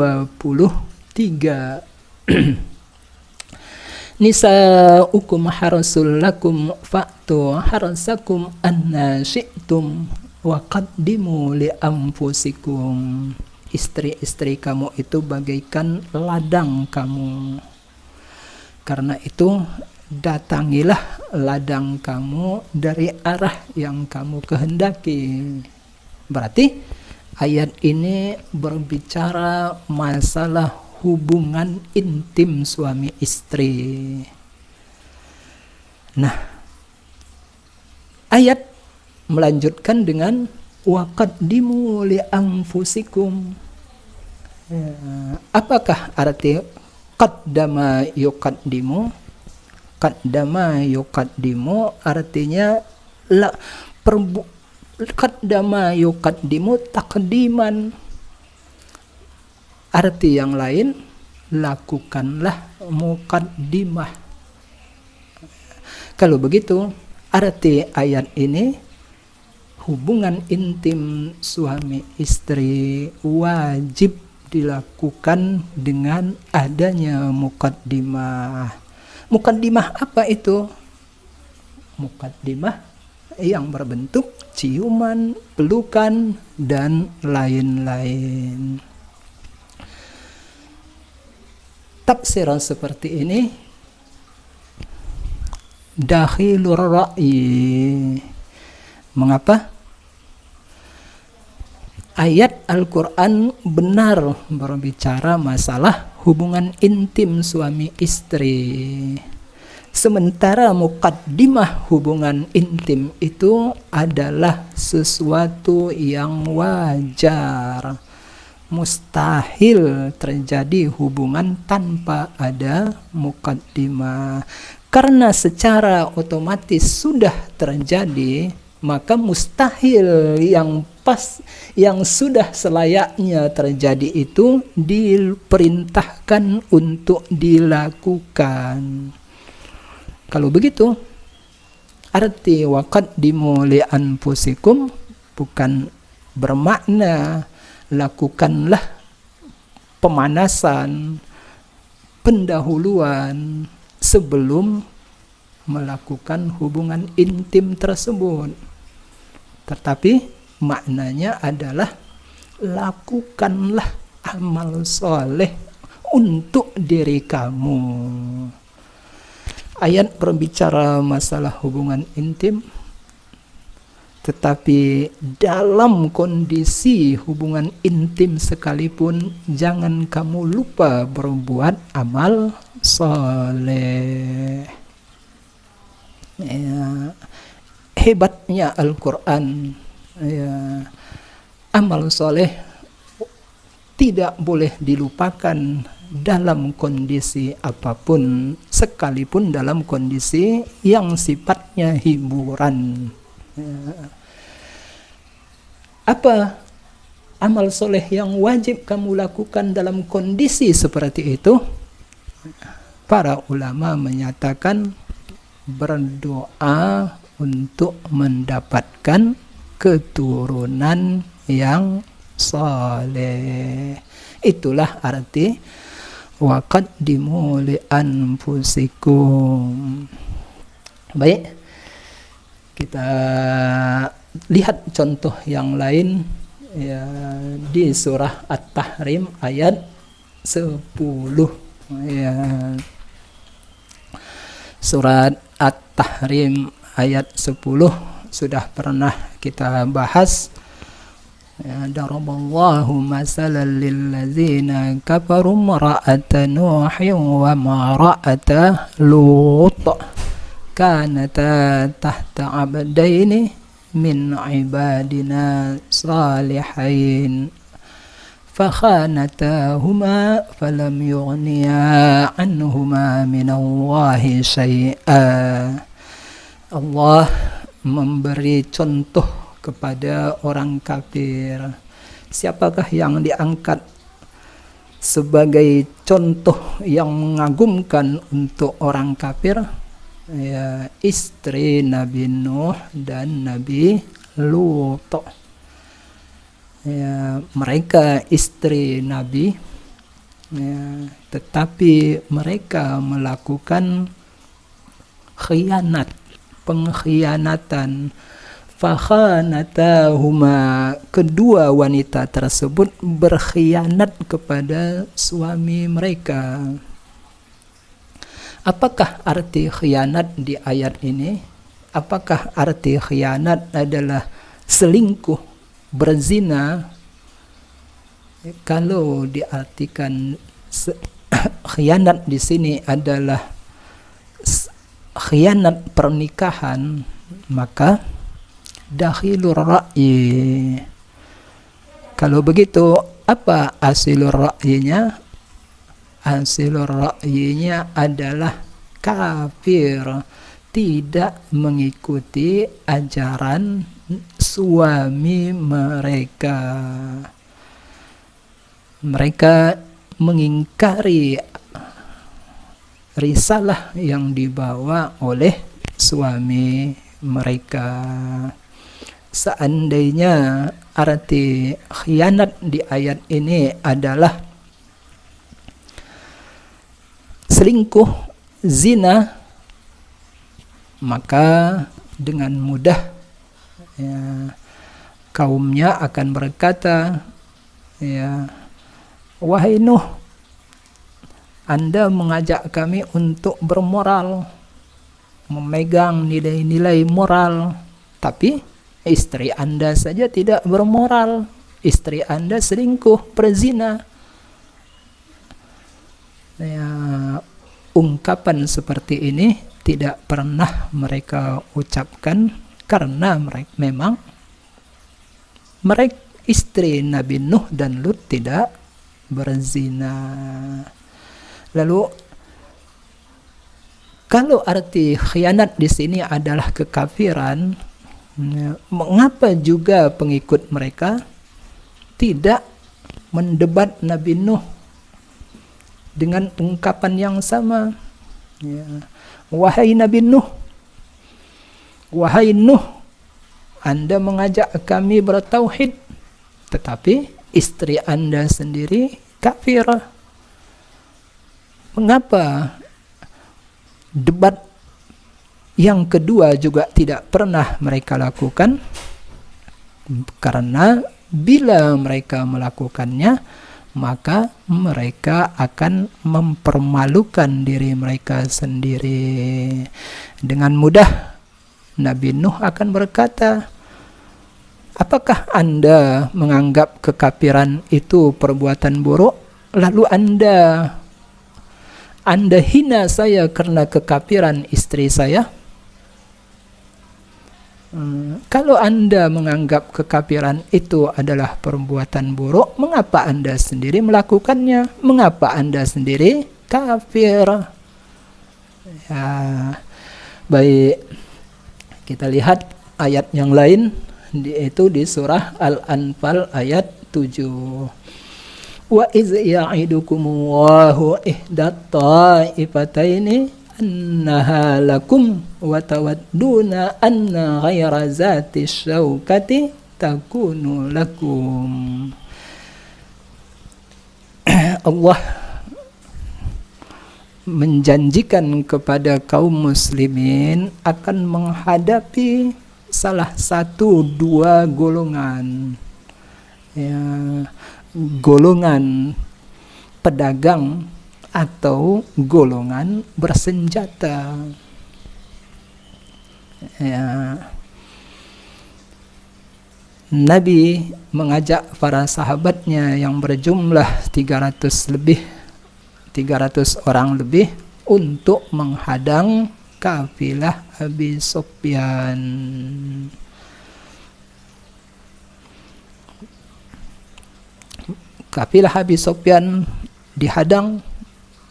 Nisa'ukum harsul lakum fa'tu harsakum anna syi'tum wa qaddimu li anfusikum. Istri-istri kamu itu bagaikan ladang kamu. Karena itu datangilah ladang kamu dari arah yang kamu kehendaki. Berarti ayat ini berbicara masalah hubungan intim suami istri. Nah, ayat melanjutkan dengan waqaddimu li anfusikum. Ya, apakah arti qaddama yuqaddimu? Qaddama yuqaddimu artinya qaddama yuqaddimu taqdiman. Arti yang lain, lakukanlah muqaddimah. Kalau begitu, arti ayat ini, hubungan intim suami istri wajib dilakukan dengan adanya muqaddimah. Muqaddimah apa itu? Muqaddimah yang berbentuk ciuman, pelukan, dan lain-lain. Tafsiran seperti ini dakhilur ra'yi. Mengapa? Ayat Al-Quran benar berbicara masalah hubungan intim suami istri. Sementara muqaddimah hubungan intim itu adalah sesuatu yang wajar. Mustahil terjadi hubungan tanpa ada muqaddimah. Karena secara otomatis sudah terjadi, maka mustahil yang sudah selayaknya terjadi itu diperintahkan untuk dilakukan. Kalau begitu, arti waqaddimu li anfusikum bukan bermakna lakukanlah pemanasan, pendahuluan sebelum melakukan hubungan intim tersebut. Tetapi maknanya adalah lakukanlah amal soleh untuk diri kamu. Ayat berbicara masalah hubungan intim, tetapi dalam kondisi hubungan intim sekalipun jangan kamu lupa berbuat amal soleh. Ya, hebatnya Al-Quran. Ya, amal soleh tidak boleh dilupakan dalam kondisi apapun, sekalipun dalam kondisi yang sifatnya hiburan. Apa amal soleh yang wajib kamu lakukan dalam kondisi seperti itu? Para ulama menyatakan berdoa untuk mendapatkan keturunan yang soleh. Itulah arti waqaddimu li anfusikum. Baik, kita lihat contoh yang lain ya, di surah At-Tahrim ayat 10 ya. Surat At-Tahrim ayat 10 sudah pernah kita bahas ya. Daraballahu masalan lillazina kafaru mara'ata Nuhin wa mara'ata Lut kanata tahta abdaini min ibadina salihain fakhanatahuma falam yughniya anhuma minallahi syai'a. Allah memberi contoh kepada orang kafir. Siapakah yang diangkat sebagai contoh yang mengagumkan untuk orang kafir? Ya, istri Nabi Nuh dan Nabi Lut. Ya, mereka istri Nabi ya, tetapi mereka melakukan khianat, pengkhianatan. Fakhanatahuma, kedua wanita tersebut berkhianat kepada suami mereka. Apakah arti khianat di ayat ini? Apakah arti khianat adalah selingkuh, berzina? Kalau diartikan khianat di sini adalah khianat pernikahan, maka dakhilur ra'yi. Kalau begitu, apa asilur ra'yinya? Asilur ra'yinya adalah kafir, tidak mengikuti ajaran suami mereka. Mereka mengingkari risalah yang dibawa oleh suami mereka. Seandainya arti khianat di ayat ini adalah selingkuh, zina, maka dengan mudah ya, kaumnya akan berkata ya, wahai Nuh, Anda mengajak kami untuk bermoral, memegang nilai-nilai moral, tapi istri Anda saja tidak bermoral, istri Anda selingkuh, berzina. Ya, ungkapan seperti ini tidak pernah mereka ucapkan karena memang mereka istri Nabi Nuh dan Lut tidak berzina. Lalu kalau arti khianat di sini adalah kekafiran, mengapa juga pengikut mereka tidak mendebat Nabi Nuh dengan ungkapan yang sama? Ya. Wahai Nabi Nuh, wahai Nuh, Anda mengajak kami bertauhid, tetapi istri Anda sendiri kafir. Mengapa debat yang kedua juga tidak pernah mereka lakukan? Karena bila mereka melakukannya, maka mereka akan mempermalukan diri mereka sendiri. Dengan mudah Nabi Nuh akan berkata, apakah Anda menganggap kekafiran itu perbuatan buruk? Lalu Anda hina saya karena kekafiran istri saya? Kalau Anda menganggap kekafiran itu adalah perbuatan buruk, mengapa Anda sendiri melakukannya? Mengapa Anda sendiri kafir? Ya, baik, kita lihat ayat yang lain, yaitu di surah Al-Anfal ayat 7. Wa iz ya'idukumullahu ihdat ta'ifataini annaha lakum wa tawadduna anna ghaira zati syaukati takunu lakum. Allah menjanjikan kepada kaum muslimin akan menghadapi salah satu dua golongan, ya, golongan pedagang atau golongan bersenjata. Ya. Nabi mengajak para sahabatnya yang berjumlah 300 orang lebih untuk menghadang kafilah Abi Sufyan. Kafilah Abi Sufyan dihadang,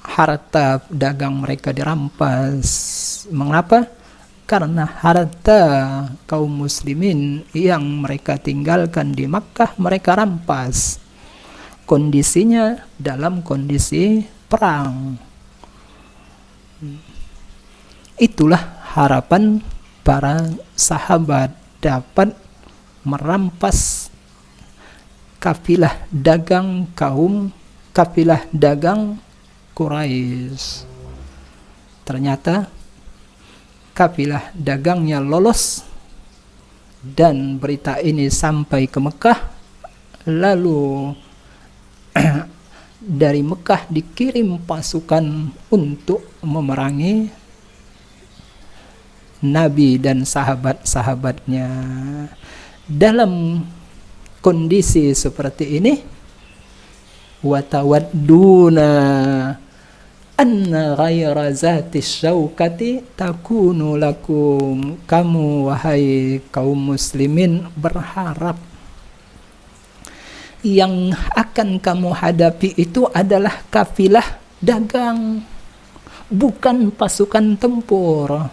harta dagang mereka dirampas. Mengapa? Karena harta kaum muslimin yang mereka tinggalkan di Makkah mereka rampas. Kondisinya dalam kondisi perang. Itulah harapan para sahabat dapat merampas kafilah dagang Quraisy. Ternyata kafilah dagangnya lolos dan berita ini sampai ke Mekah. Lalu dari Mekah dikirim pasukan untuk memerangi Nabi dan sahabat-sahabatnya. Dalam kondisi seperti ini, watawadduna anna ghaira zati syaukati takunu lakum. Kamu wahai kaum muslimin berharap yang akan kamu hadapi itu adalah kafilah dagang, bukan pasukan tempur.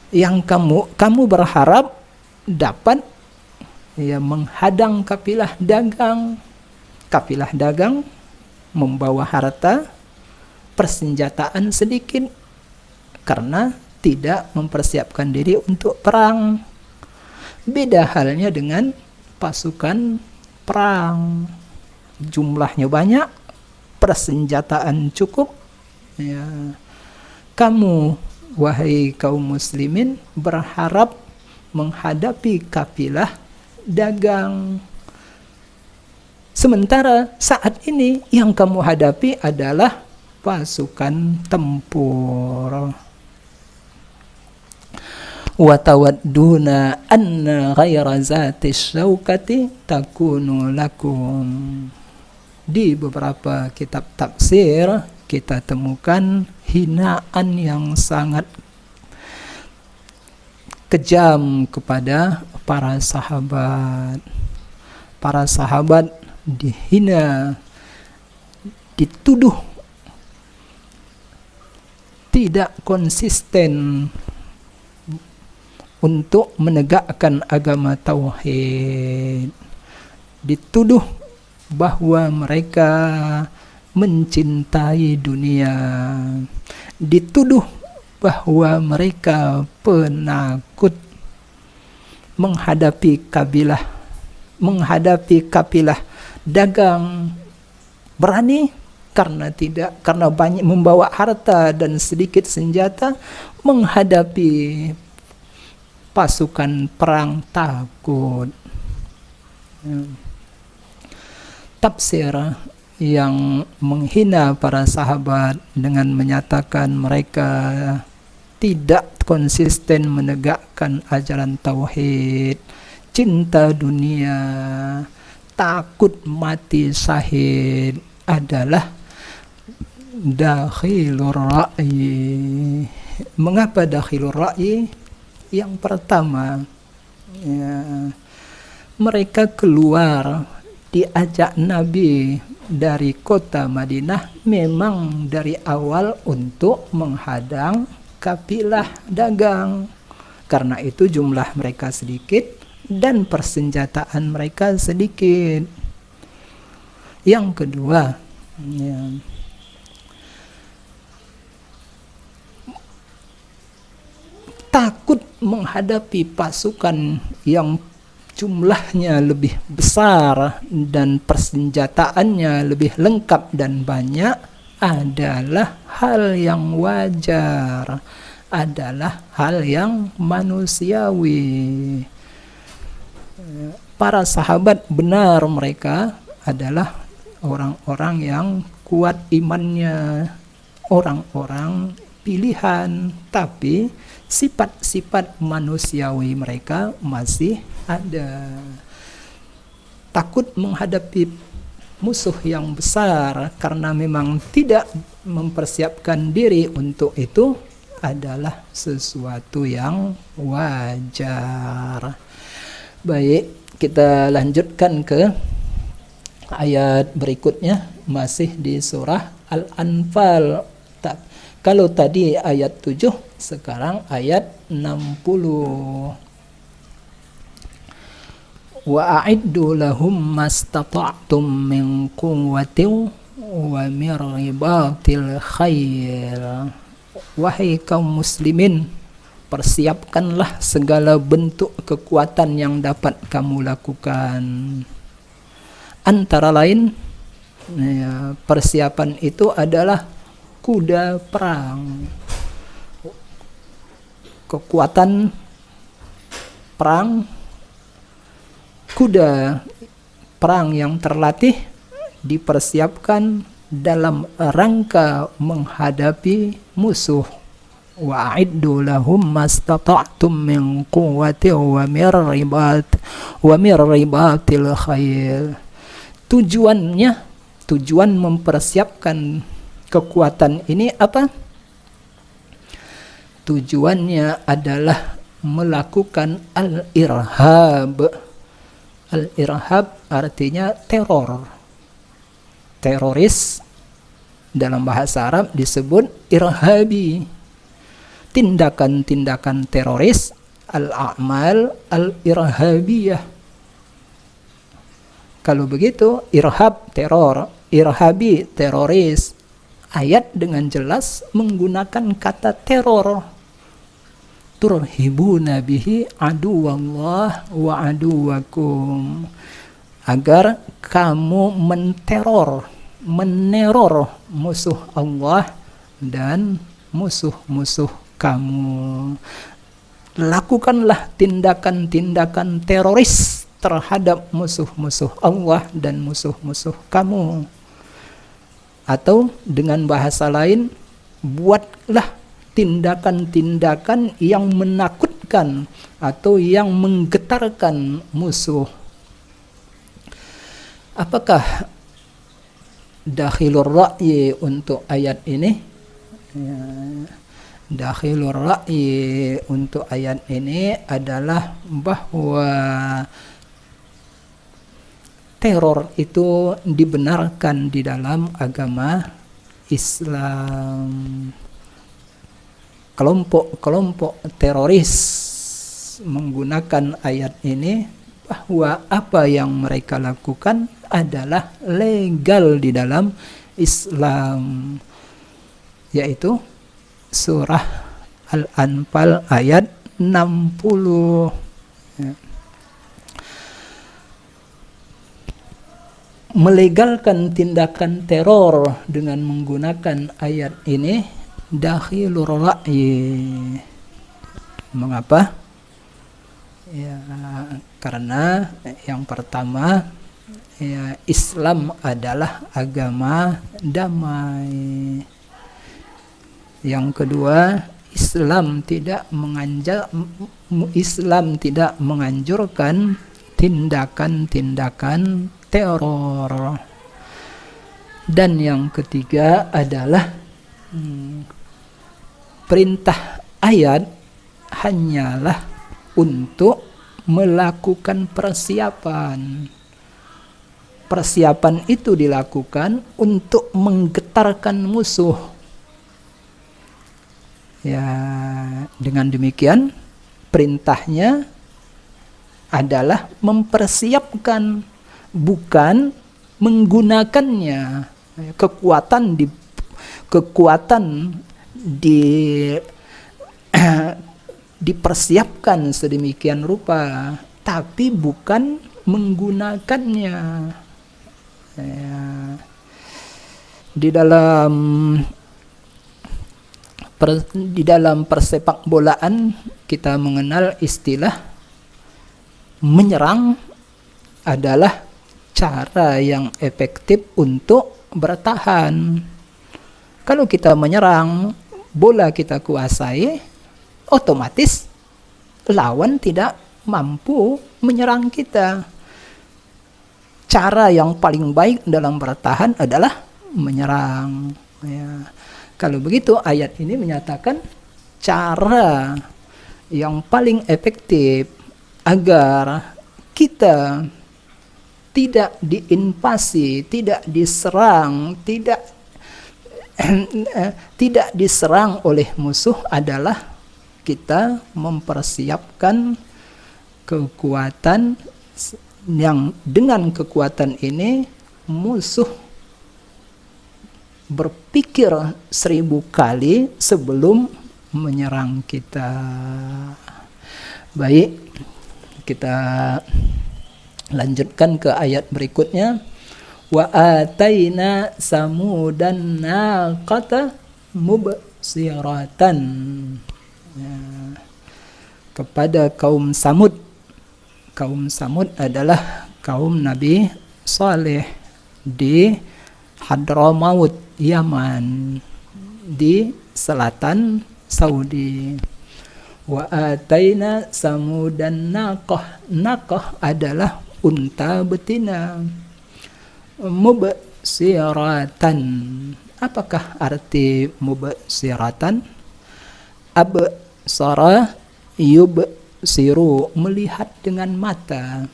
Yang kamu berharap dapat menghadang kafilah dagang. Kafilah dagang membawa harta, persenjataan sedikit karena tidak mempersiapkan diri untuk perang. Beda halnya dengan pasukan perang, jumlahnya banyak, persenjataan cukup. Ya. Kamu wahai kaum muslimin berharap menghadapi kafilah dagang. Sementara saat ini yang kamu hadapi adalah pasukan tempur. Wa tawadduna anna ghaira zati syaukati takunu lakum. Di beberapa kitab tafsir kita temukan hinaan yang sangat kejam kepada para sahabat. Para sahabat dihina, dituduh tidak konsisten untuk menegakkan agama tauhid, dituduh bahwa mereka mencintai dunia, dituduh bahwa mereka penakut menghadapi kafilah dagang. Berani karena banyak membawa harta dan sedikit senjata, menghadapi pasukan perang takut. Tafsir yang menghina para sahabat dengan menyatakan mereka tidak konsisten menegakkan ajaran tauhid, cinta dunia, takut mati syahid adalah dakhilur ra'yi. Mengapa dakhilur ra'yi? Yang pertama, mereka keluar diajak Nabi dari kota Madinah memang dari awal untuk menghadang kafilah dagang. Karena itu jumlah mereka sedikit dan persenjataan mereka sedikit. Yang kedua, takut menghadapi pasukan yang jumlahnya lebih besar dan persenjataannya lebih lengkap dan banyak adalah hal yang wajar. adalah hal yang manusiawi. Para sahabat benar mereka adalah orang-orang yang kuat imannya, orang-orang pilihan, tapi sifat-sifat manusiawi mereka masih ada. Takut menghadapi musuh yang besar karena memang tidak mempersiapkan diri untuk itu adalah sesuatu yang wajar. Baik, kita lanjutkan ke ayat berikutnya, masih di surah Al-Anfal. Kalau tadi ayat 7, sekarang ayat 60. Wa a'iddu lahum mastata'tum min quwwatin wa min ribatil khair. Wahai kaum muslimin, persiapkanlah segala bentuk kekuatan yang dapat kamu lakukan. Antara lain, persiapan itu adalah kuda perang. Kekuatan perang, kuda perang yang terlatih dipersiapkan dalam rangka menghadapi musuh. Wa'iddu lahum mastata'tum min quwwatin wa min ribatil khair. Tujuan mempersiapkan kekuatan ini apa? Tujuannya adalah melakukan al-irhab. Al-irhab artinya teror. Teroris dalam bahasa Arab disebut irhabi. Tindakan-tindakan teroris, al-a'mal al-irhabiyah. Kalau begitu, irhab teror, irhabi teroris. Ayat dengan jelas menggunakan kata teror. Turhibuna bihi aduwallah wa aduwakum. Agar kamu meneror musuh Allah dan musuh-musuh kamu. Lakukanlah tindakan-tindakan teroris terhadap musuh-musuh Allah dan musuh-musuh kamu. Atau dengan bahasa lain, buatlah tindakan-tindakan yang menakutkan atau yang menggetarkan musuh. Apakah dakhilur ra'yi untuk ayat ini? Ya, dakhilur ra'yi untuk ayat ini adalah bahwa teror itu dibenarkan di dalam agama Islam. Kelompok-kelompok teroris menggunakan ayat ini bahwa apa yang mereka lakukan adalah legal di dalam Islam, yaitu surah Al-Anfal ayat 60. Ya. Melegalkan tindakan teror dengan menggunakan ayat ini dakhilur ra'yi. Mengapa? Ya, karena yang pertama, ya, Islam adalah agama damai. Yang kedua, Islam tidak menganjurkan tindakan-tindakan teror. Dan yang ketiga adalah perintah ayat hanyalah untuk melakukan persiapan. Persiapan itu dilakukan untuk menggetarkan musuh. Ya, dengan demikian perintahnya adalah mempersiapkan, bukan menggunakannya. Kekuatan dipersiapkan sedemikian rupa, tapi bukan menggunakannya. Ya. Di dalam Di dalam persepak bolaan kita mengenal istilah menyerang adalah cara yang efektif untuk bertahan. Kalau kita menyerang, bola kita kuasai, otomatis lawan tidak mampu menyerang kita. Cara yang paling baik dalam bertahan adalah menyerang. Ya. Kalau begitu, ayat ini menyatakan cara yang paling efektif agar kita tidak diinvasi, tidak diserang, tidak diserang oleh musuh adalah kita mempersiapkan kekuatan yang dengan kekuatan ini musuh berpikir 1000 kali sebelum menyerang kita. Baik, kita lanjutkan ke ayat berikutnya. Wa ataina samudan naqata mubsiratan. Ya. Kepada kaum Samud. Kaum Samud adalah kaum Nabi Saleh di Hadramaut, Yaman, di selatan Saudi. Wa ataina samudan naqah. Naqah adalah unta betina. Mubsiratan. Apakah arti mubsiratan? Absara yubsiru, melihat dengan mata.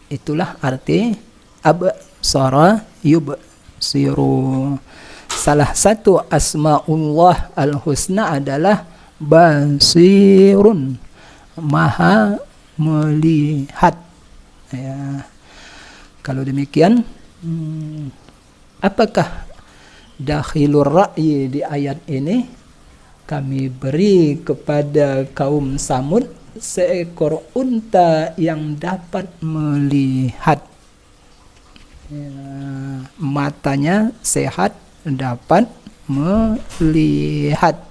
Itulah arti absara yubsiru. Salah satu asmaullah al-husna adalah basirun, maha melihat. Ya. Kalau demikian, apakah dakhilur ra'yi di ayat ini? Kami beri kepada kaum Samud seekor unta yang dapat melihat. Ya, matanya sehat, dapat melihat.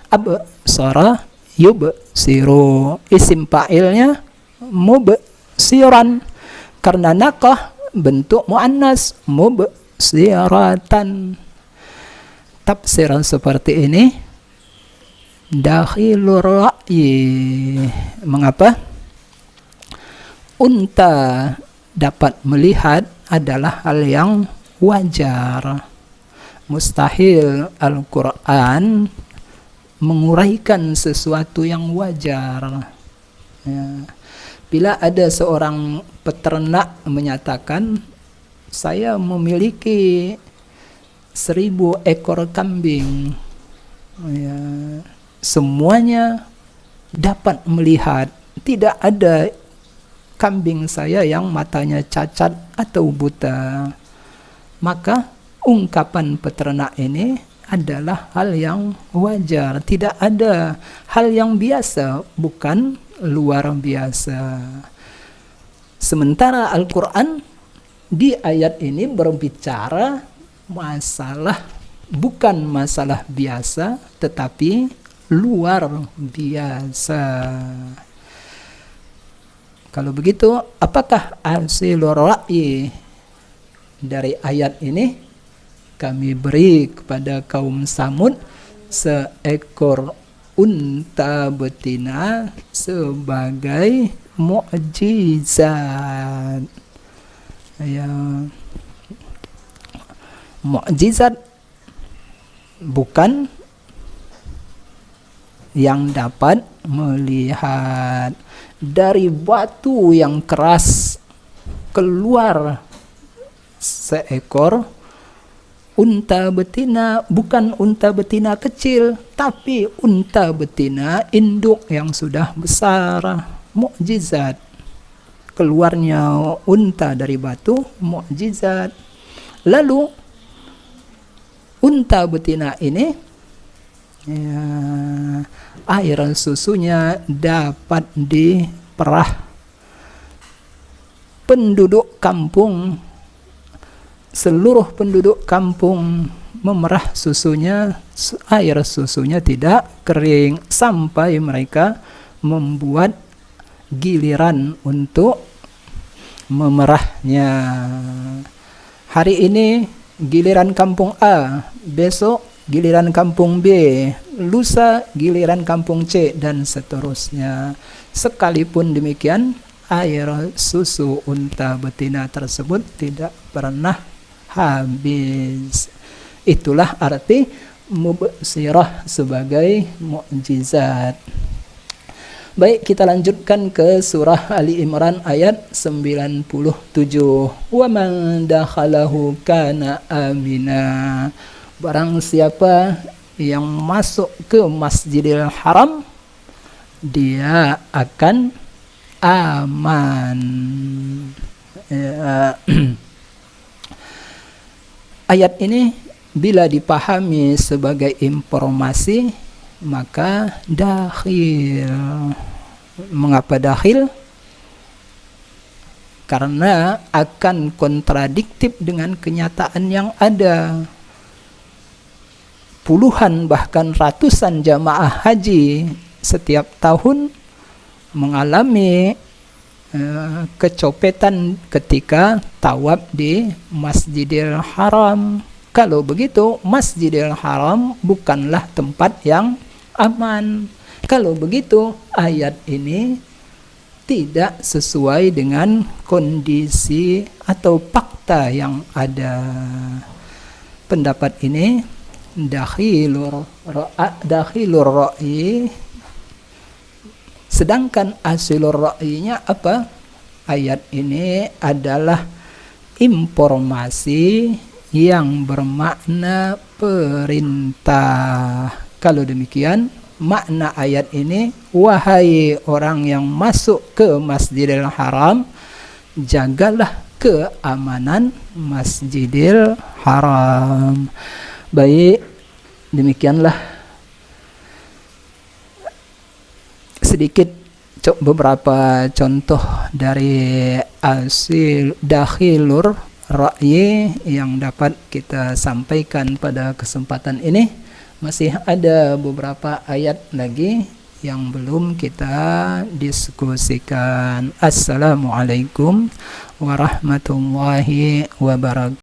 Absara yubsiru. Isim fa'ilnya mubsiran. Karena naqah bentuk muannas, mubsiratan. Tafsiran seperti ini dakhilur ra'yi. Mengapa? Unta dapat melihat adalah hal yang wajar. Mustahil Al-Quran menguraikan sesuatu yang wajar. Ya. Bila ada seorang peternak menyatakan, saya memiliki 1000 ekor kambing, ya, semuanya dapat melihat, tidak ada kambing saya yang matanya cacat atau buta, maka ungkapan peternak ini adalah hal yang wajar, tidak ada hal yang biasa, bukan luar biasa. Sementara Al-Quran di ayat ini berbicara masalah, bukan masalah biasa, tetapi luar biasa. Kalau begitu, apakah hasilur ra'yi dari ayat ini? Kami beri kepada kaum Samud seekor unta betina sebagai mukjizat. Ya, mukjizat bukan yang dapat melihat. Dari batu yang keras keluar seekor unta betina, bukan unta betina kecil, tapi unta betina induk yang sudah besar. Mukjizat. Keluarnya unta dari batu, mukjizat. Lalu unta betina ini, ya, air susunya dapat diperah. Penduduk kampung seluruh penduduk kampung memerah susunya, air susunya tidak kering, sampai mereka membuat giliran untuk memerahnya. Hari ini giliran kampung A, besok giliran kampung B, lusa giliran kampung C, dan seterusnya. Sekalipun demikian, air susu unta betina tersebut tidak pernah habis. Itulah arti mubsirah sebagai mukjizat. Baik, kita lanjutkan ke surah Ali Imran ayat 97. Wa man dakhalahu kana amina. Barang siapa yang masuk ke Masjidil Haram, dia akan aman. Ayat ini bila dipahami sebagai informasi, maka dakhil. Mengapa dakhil? Karena akan kontradiktif dengan kenyataan yang ada. Puluhan bahkan ratusan jamaah haji setiap tahun mengalami kecopetan ketika tawaf di Masjidil Haram. Kalau begitu, Masjidil Haram bukanlah tempat yang aman. Kalau begitu, ayat ini tidak sesuai dengan kondisi atau fakta yang ada. Pendapat ini dakhilur ra'yi, sedangkan asilur ra'yinya apa? Ayat ini adalah informasi yang bermakna perintah. Kalau demikian, makna ayat ini, wahai orang yang masuk ke Masjidil Haram, jagalah keamanan Masjidil Haram. Baik, demikianlah sedikit beberapa contoh dari asil dakhilur ra'yi yang dapat kita sampaikan pada kesempatan ini. Masih ada beberapa ayat lagi yang belum kita diskusikan. Assalamualaikum warahmatullahi wabarakatuh.